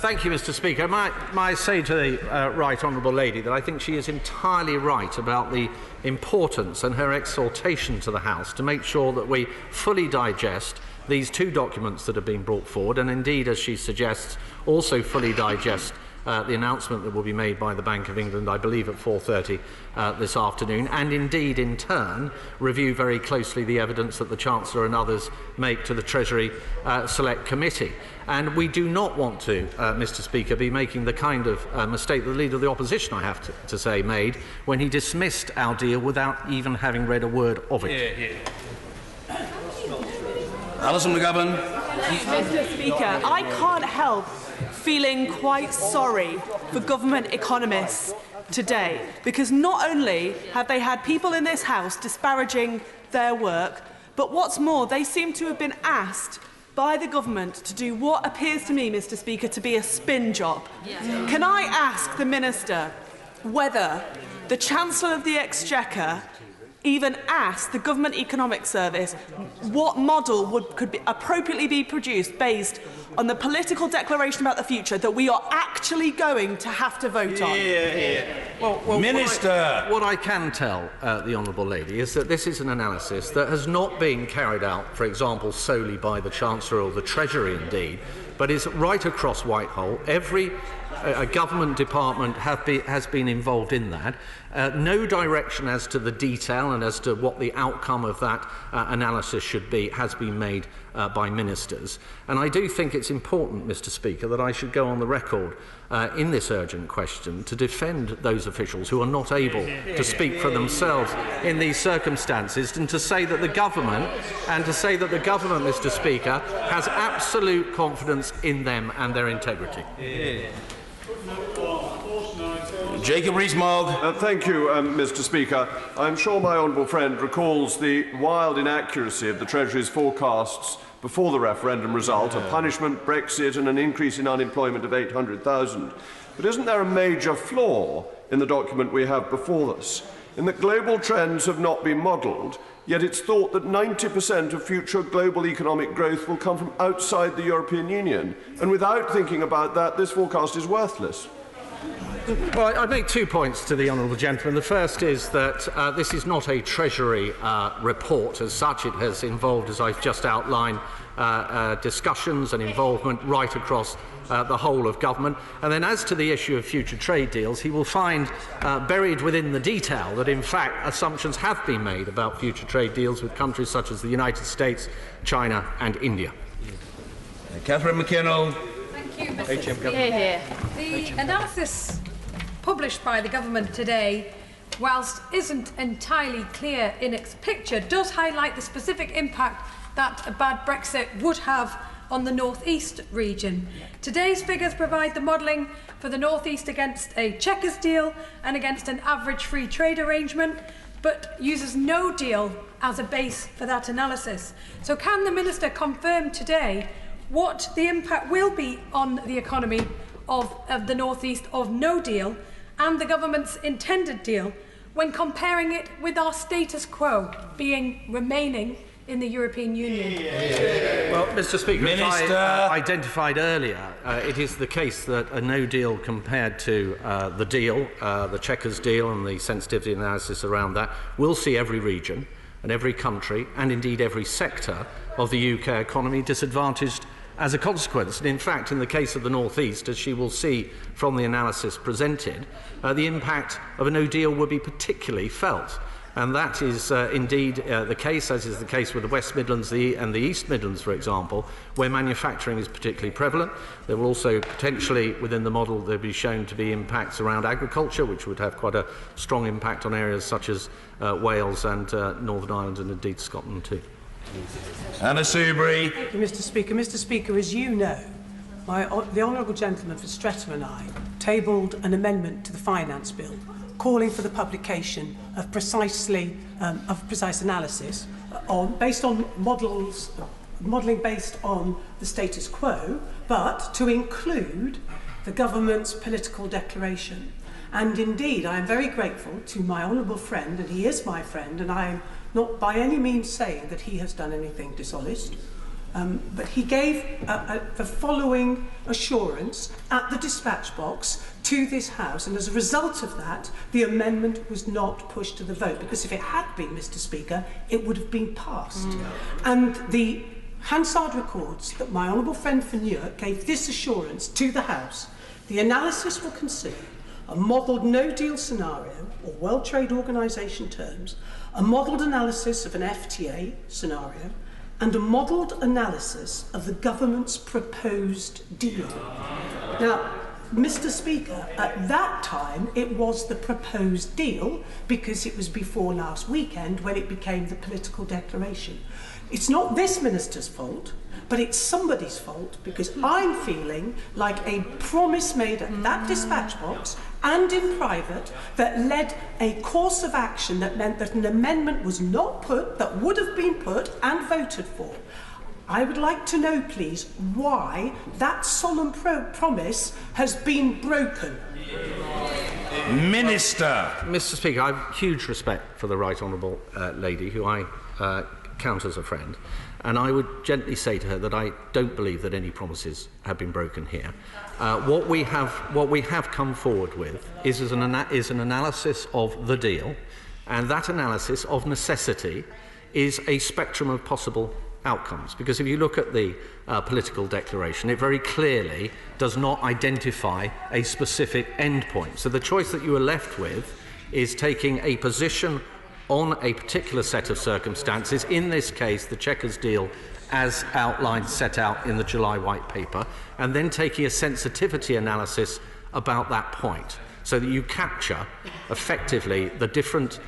Thank you, Mr. Speaker. May I say to the Right Honourable Lady that I think she is entirely right about the importance and her exhortation to the House to make sure that we fully digest these two documents that have been brought forward, and indeed, as she suggests, also fully digest the announcement that will be made by the Bank of England, I believe, at 4:30 this afternoon, and indeed, in turn, review very closely the evidence that the Chancellor and others make to the Treasury Select Committee. And we do not want to, Mr. Speaker, be making the kind of mistake that the Leader of the Opposition, I have to say, made when he dismissed our deal without even having read a word of it. Alison McGovern. Mr. Speaker, I can't help feeling quite sorry for government economists today, because not only have they had people in this House disparaging their work, but what's more, they seem to have been asked by the government to do what appears to me, Mr. Speaker, to be a spin job. Can I ask the Minister whether the Chancellor of the Exchequer even asked the Government Economic Service what model could appropriately be produced based on the political declaration about the future that we are actually going to have to vote on? Well, Minister! What I can tell the Honourable Lady is that this is an analysis that has not been carried out, for example, solely by the Chancellor or the Treasury, indeed, but is right across Whitehall. Every government department has been involved in that. No direction as to the detail and as to what the outcome of that analysis should be has been made by ministers. And I do think it's important, Mr. Speaker, that I should go on the record in this urgent question to defend those officials who are not able to speak for themselves in these circumstances, and to say that the government, Mr. Speaker, has absolute confidence in them and their integrity. Jacob Rees-Mogg. Thank you, Mr. Speaker. I'm sure my honourable friend recalls the wild inaccuracy of the Treasury's forecasts before the referendum result, a punishment, Brexit and an increase in unemployment of 800,000. But isn't there a major flaw in the document we have before us, in that global trends have not been modelled, yet it's thought that 90% of future global economic growth will come from outside the European Union, and without thinking about that, this forecast is worthless? Well, I'd make 2 points to the honourable gentleman. The first is that this is not a Treasury report as such. It has involved, as I've just outlined, discussions and involvement right across the whole of government. And then as to the issue of future trade deals, he will find buried within the detail that in fact assumptions have been made about future trade deals with countries such as the United States, China and India. Catherine McKinnell. Thank you, Mr. Speaker. The analysis published by the government today, whilst isn't entirely clear in its picture, does highlight the specific impact that a bad Brexit would have on the North East region. Today's figures provide the modelling for the North East against a Chequers deal and against an average free trade arrangement, but uses no deal as a base for that analysis. So can the Minister confirm today what the impact will be on the economy of the North East of no deal and the government's intended deal when comparing it with our status quo, being remaining in the European Union? Well, Mr. Speaker, as I identified earlier, it is the case that a no deal compared to the deal, the Chequers deal and the sensitivity analysis around that, will see every region and every country and indeed every sector of the UK economy disadvantaged as a consequence. And in fact, in the case of the North East, as she will see from the analysis presented, the impact of a no deal would be particularly felt. And that is indeed the case, as is the case with the West Midlands and the East Midlands, for example, where manufacturing is particularly prevalent. There will also potentially, within the model, there be shown to be impacts around agriculture, which would have quite a strong impact on areas such as Wales and Northern Ireland and indeed Scotland too. Anna Soubry. Thank you, Mr. Speaker. Mr. Speaker, as you know, the honourable gentleman for Streatham and I tabled an amendment to the Finance Bill calling for the publication of precise analysis based on modelling based on the status quo, but to include the government's political declaration. And indeed, I am very grateful to my honourable friend, and he is my friend, and I am not by any means saying that he has done anything dishonest, but he gave the following assurance at the dispatch box to this House, and as a result of that, the amendment was not pushed to the vote, because if it had been, Mr. Speaker, it would have been passed. And the Hansard records that my honourable friend for Newark gave this assurance to the House: the analysis will consider a modelled no-deal scenario, or World Trade Organisation terms, a modelled analysis of an FTA scenario, and a modelled analysis of the government's proposed deal. Now, Mr. Speaker, at that time it was the proposed deal because it was before last weekend when it became the political declaration. It's not this minister's fault, but it's somebody's fault, because I'm feeling like a promise made at that dispatch box and in private that led a course of action that meant that an amendment was not put, that would have been put and voted for. I would like to know, please, why that solemn promise has been broken. Minister. Mr. Speaker, I have huge respect for the right honourable lady, who I count as a friend, and I would gently say to her that I don't believe that any promises have been broken here. What we have come forward with is an analysis of the deal, and that analysis of necessity is a spectrum of possible outcomes, because if you look at the political declaration, it very clearly does not identify a specific endpoint. So the choice that you are left with is taking a position on a particular set of circumstances, in this case the Chequers deal as outlined, set out in the July White Paper, and then taking a sensitivity analysis about that point, so that you capture effectively the different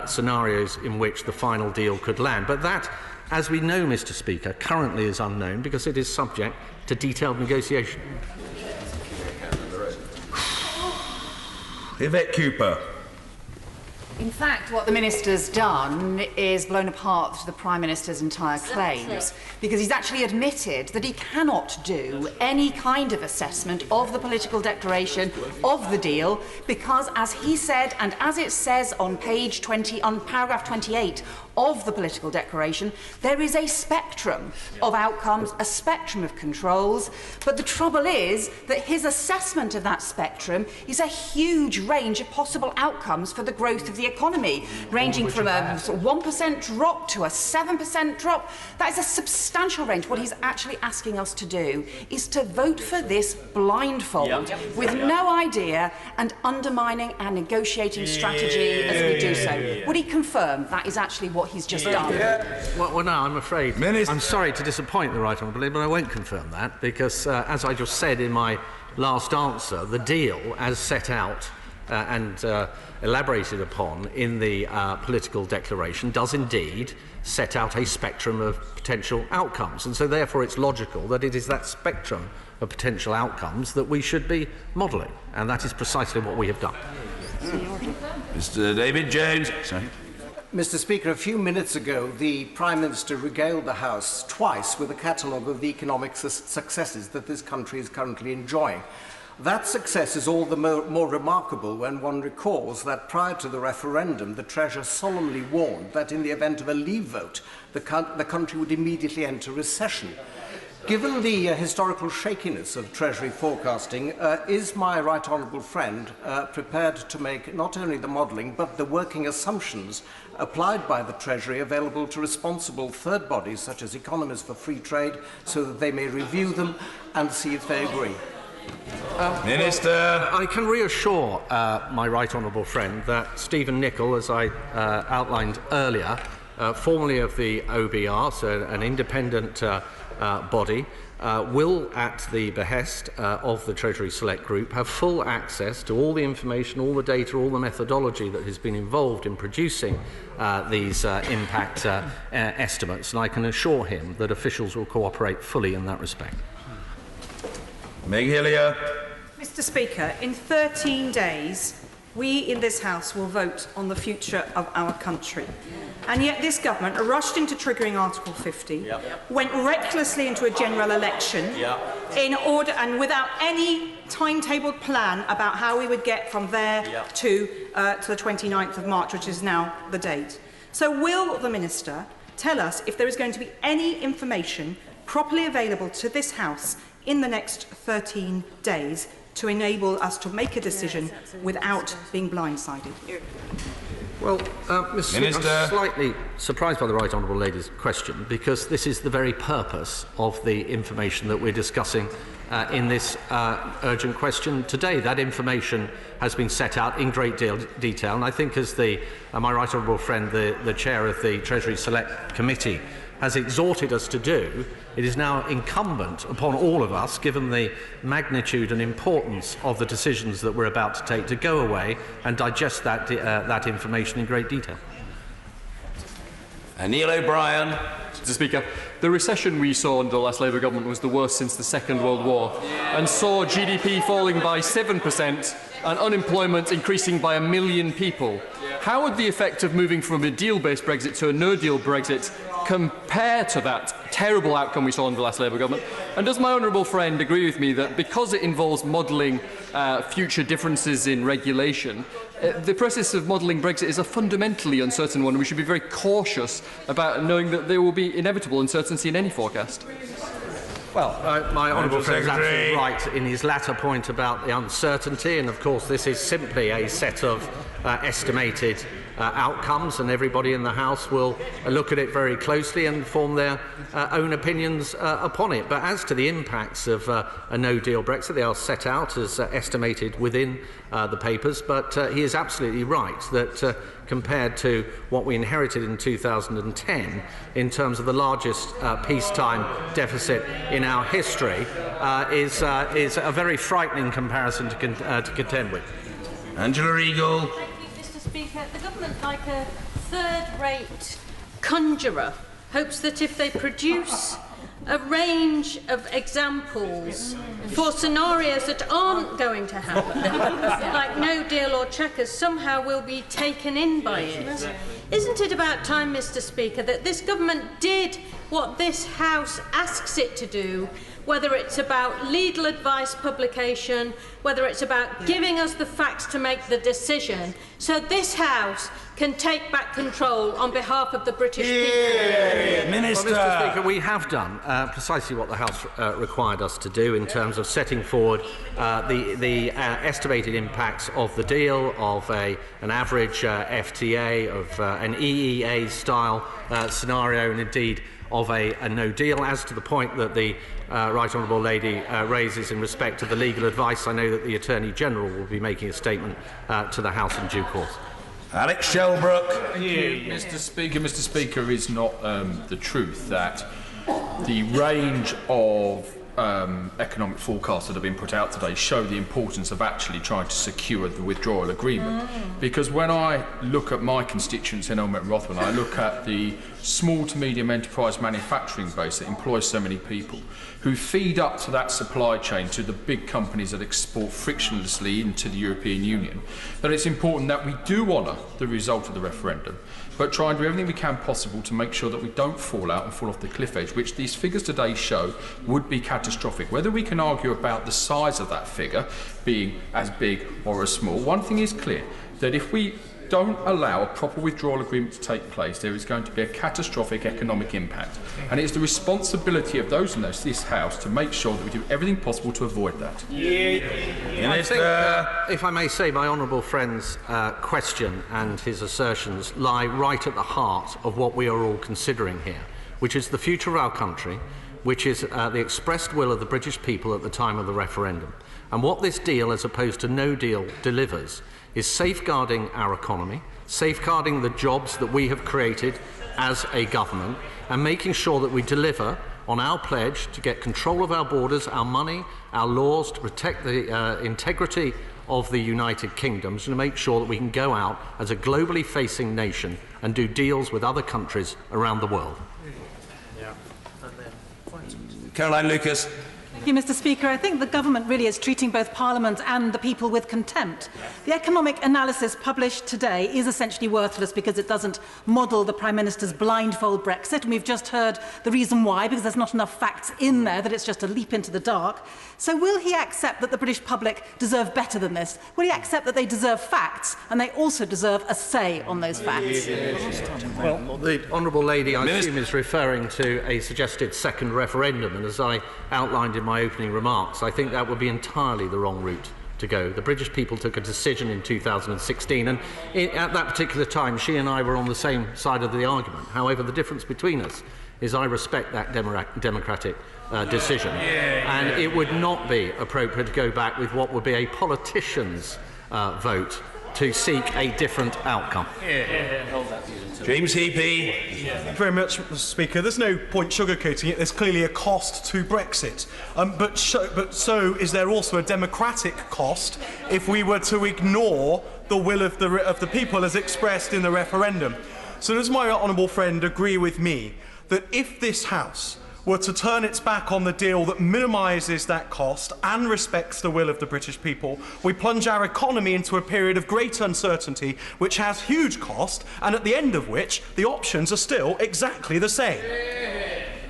scenarios in which the final deal could land. But that, as we know, Mr. Speaker, currently is unknown because it is subject to detailed negotiation. Yvette Cooper. In fact, what the Minister's done is blown apart the Prime Minister's entire claims, because he's actually admitted that he cannot do any kind of assessment of the political declaration of the deal, because, as he said, and as it says on page 20, on paragraph 28 of the political declaration, there is a spectrum of outcomes, a spectrum of controls, but the trouble is that his assessment of that spectrum is a huge range of possible outcomes for the growth of the economy, ranging from a 1% drop to a 7% drop. That is a substantial range. What he's actually asking us to do is to vote for this blindfold, with no idea, and undermining our negotiating strategy as we do so. Would he confirm that is actually what he's just done? Well, no, I'm afraid. I'm sorry to disappoint the Right Honourable, but I won't confirm that, because, as I just said in my last answer, the deal, as set out and elaborated upon in the political declaration, does indeed set out a spectrum of potential outcomes. And so, therefore, it's logical that it is that spectrum of potential outcomes that we should be modelling. And that is precisely what we have done. Mr. David Jones. Sorry. Mr. Speaker, a few minutes ago, the Prime Minister regaled the House twice with a catalogue of the economic successes that this country is currently enjoying. That success is all the more remarkable when one recalls that prior to the referendum, the Treasurer solemnly warned that in the event of a leave vote, the country would immediately enter recession. Given the historical shakiness of Treasury forecasting, is my right honourable friend prepared to make not only the modelling but the working assumptions applied by the Treasury available to responsible third bodies such as Economists for Free Trade, so that they may review them and see if they agree? Minister. Well, I can reassure my right honourable friend that Stephen Nicol, as I outlined earlier, formerly of the OBR, so an independent body, will, at the behest of the Treasury Select Group, have full access to all the information, all the data, all the methodology that has been involved in producing these impact estimates, and I can assure him that officials will cooperate fully in that respect. Meg Hillier. Mr. Speaker, in 13 days, we in this House will vote on the future of our country. And yet this government rushed into triggering Article 50, went recklessly into a general election in order and without any timetabled plan about how we would get from there to the 29th of March, which is now the date. So will the Minister tell us if there is going to be any information properly available to this House in the next 13 days to enable us to make a decision without being blindsided? Well, Mr. Speaker, I'm slightly surprised by the Right Honourable Lady's question, because this is the very purpose of the information that we're discussing in this urgent question today. That information has been set out in great detail, and I think, as my right honourable friend, the chair of the Treasury Select Committee, has exhorted us to do, it is now incumbent upon all of us, given the magnitude and importance of the decisions that we're about to take, to go away and digest that information in great detail. Neil O'Brien. Mr. Speaker, the recession we saw under the last Labour government was the worst since the Second World War, and saw GDP falling by 7% and unemployment increasing by 1 million people. How would the effect of moving from a deal-based Brexit to a no-deal Brexit compare to that terrible outcome we saw under the last Labour government? And does my honourable friend agree with me that because it involves modelling future differences in regulation, the process of modelling Brexit is a fundamentally uncertain one, and we should be very cautious about knowing that there will be inevitable uncertainty in any forecast? Well, my honourable friend is absolutely right in his latter point about the uncertainty, and of course this is simply a set of estimated outcomes, and everybody in the House will look at it very closely and form their own opinions upon it. But as to the impacts of a no-deal Brexit, they are set out as estimated within the papers, but he is absolutely right that compared to what we inherited in 2010 in terms of the largest peacetime deficit in our history is a very frightening comparison to contend with. Angela Eagle. Thank you, Mr. Speaker. The government, like a third-rate conjurer, hopes that if they produce a range of examples for scenarios that aren't going to happen, like no deal or checkers, somehow will be taken in by it. Isn't it about time, Mr. Speaker, that this government did what this House asks it to do, whether it's about legal advice publication, whether it's about giving us the facts to make the decision, so this House can take back control on behalf of the British people? Minister. Well, Mr. Speaker, we have done precisely what the House required us to do in terms of setting forward the estimated impacts of the deal, of an average FTA, of an EEA-style scenario, and indeed of a no-deal. As to the point that the Right Honourable Lady raises in respect to the legal advice, I know that the Attorney General will be making a statement to the House in due course. Alex Shelbrooke. Thank you, Mr. Speaker. Mr. Speaker, is not the truth that the range of economic forecasts that have been put out today show the importance of actually trying to secure the withdrawal agreement. Because when I look at my constituents in Elmet and Rothwell, I look at the small to medium enterprise manufacturing base that employs so many people, who feed up to that supply chain to the big companies that export frictionlessly into the European Union, that it's important that we do honour the result of the referendum, but try and do everything we can possible to make sure that we don't fall out and fall off the cliff edge, which these figures today show would be catastrophic. Whether we can argue about the size of that figure being as big or as small, one thing is clear, that if we don't allow a proper withdrawal agreement to take place, there is going to be a catastrophic economic impact. And it is the responsibility of those in this House to make sure that we do everything possible to avoid that. I think, if I may say, my honourable friend's question and his assertions lie right at the heart of what we are all considering here, which is the future of our country, which is the expressed will of the British people at the time of the referendum. And what this deal, as opposed to no deal, delivers is safeguarding our economy, safeguarding the jobs that we have created as a government, and making sure that we deliver on our pledge to get control of our borders, our money, our laws, to protect the integrity of the United Kingdom, to make sure that we can go out as a globally facing nation and do deals with other countries around the world. Caroline Lucas. Thank you, Mr. Speaker. I think the government really is treating both Parliament and the people with contempt. The economic analysis published today is essentially worthless because it doesn't model the Prime Minister's blindfold Brexit, and we've just heard the reason why, because there's not enough facts in there, that it's just a leap into the dark. So will he accept that the British public deserve better than this? Will he accept that they deserve facts, and they also deserve a say on those facts? Well, the Honourable Lady, I assume, is referring to a suggested second referendum, and as I outlined in my opening remarks, I think that would be entirely the wrong route to go. The British people took a decision in 2016, and at that particular time she and I were on the same side of the argument. However, the difference between us is I respect that democratic decision, and it would not be appropriate to go back with what would be a politician's vote to seek a different outcome. James Heapy. Thank you very much, Mr. Speaker. There's no point sugarcoating it. There's clearly a cost to Brexit. But so is there also a democratic cost if we were to ignore the will of the people as expressed in the referendum. So does my honourable friend agree with me that if this House were to turn its back on the deal that minimises that cost and respects the will of the British people, we plunge our economy into a period of great uncertainty which has huge cost, and at the end of which the options are still exactly the same?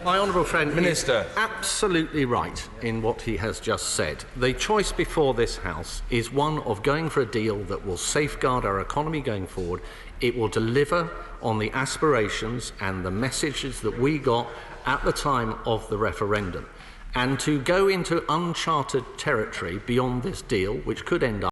My honourable friend Minister is absolutely right in what he has just said. The choice before this House is one of going for a deal that will safeguard our economy going forward. It will deliver on the aspirations and the messages that we got at the time of the referendum. And to go into uncharted territory beyond this deal, which could end up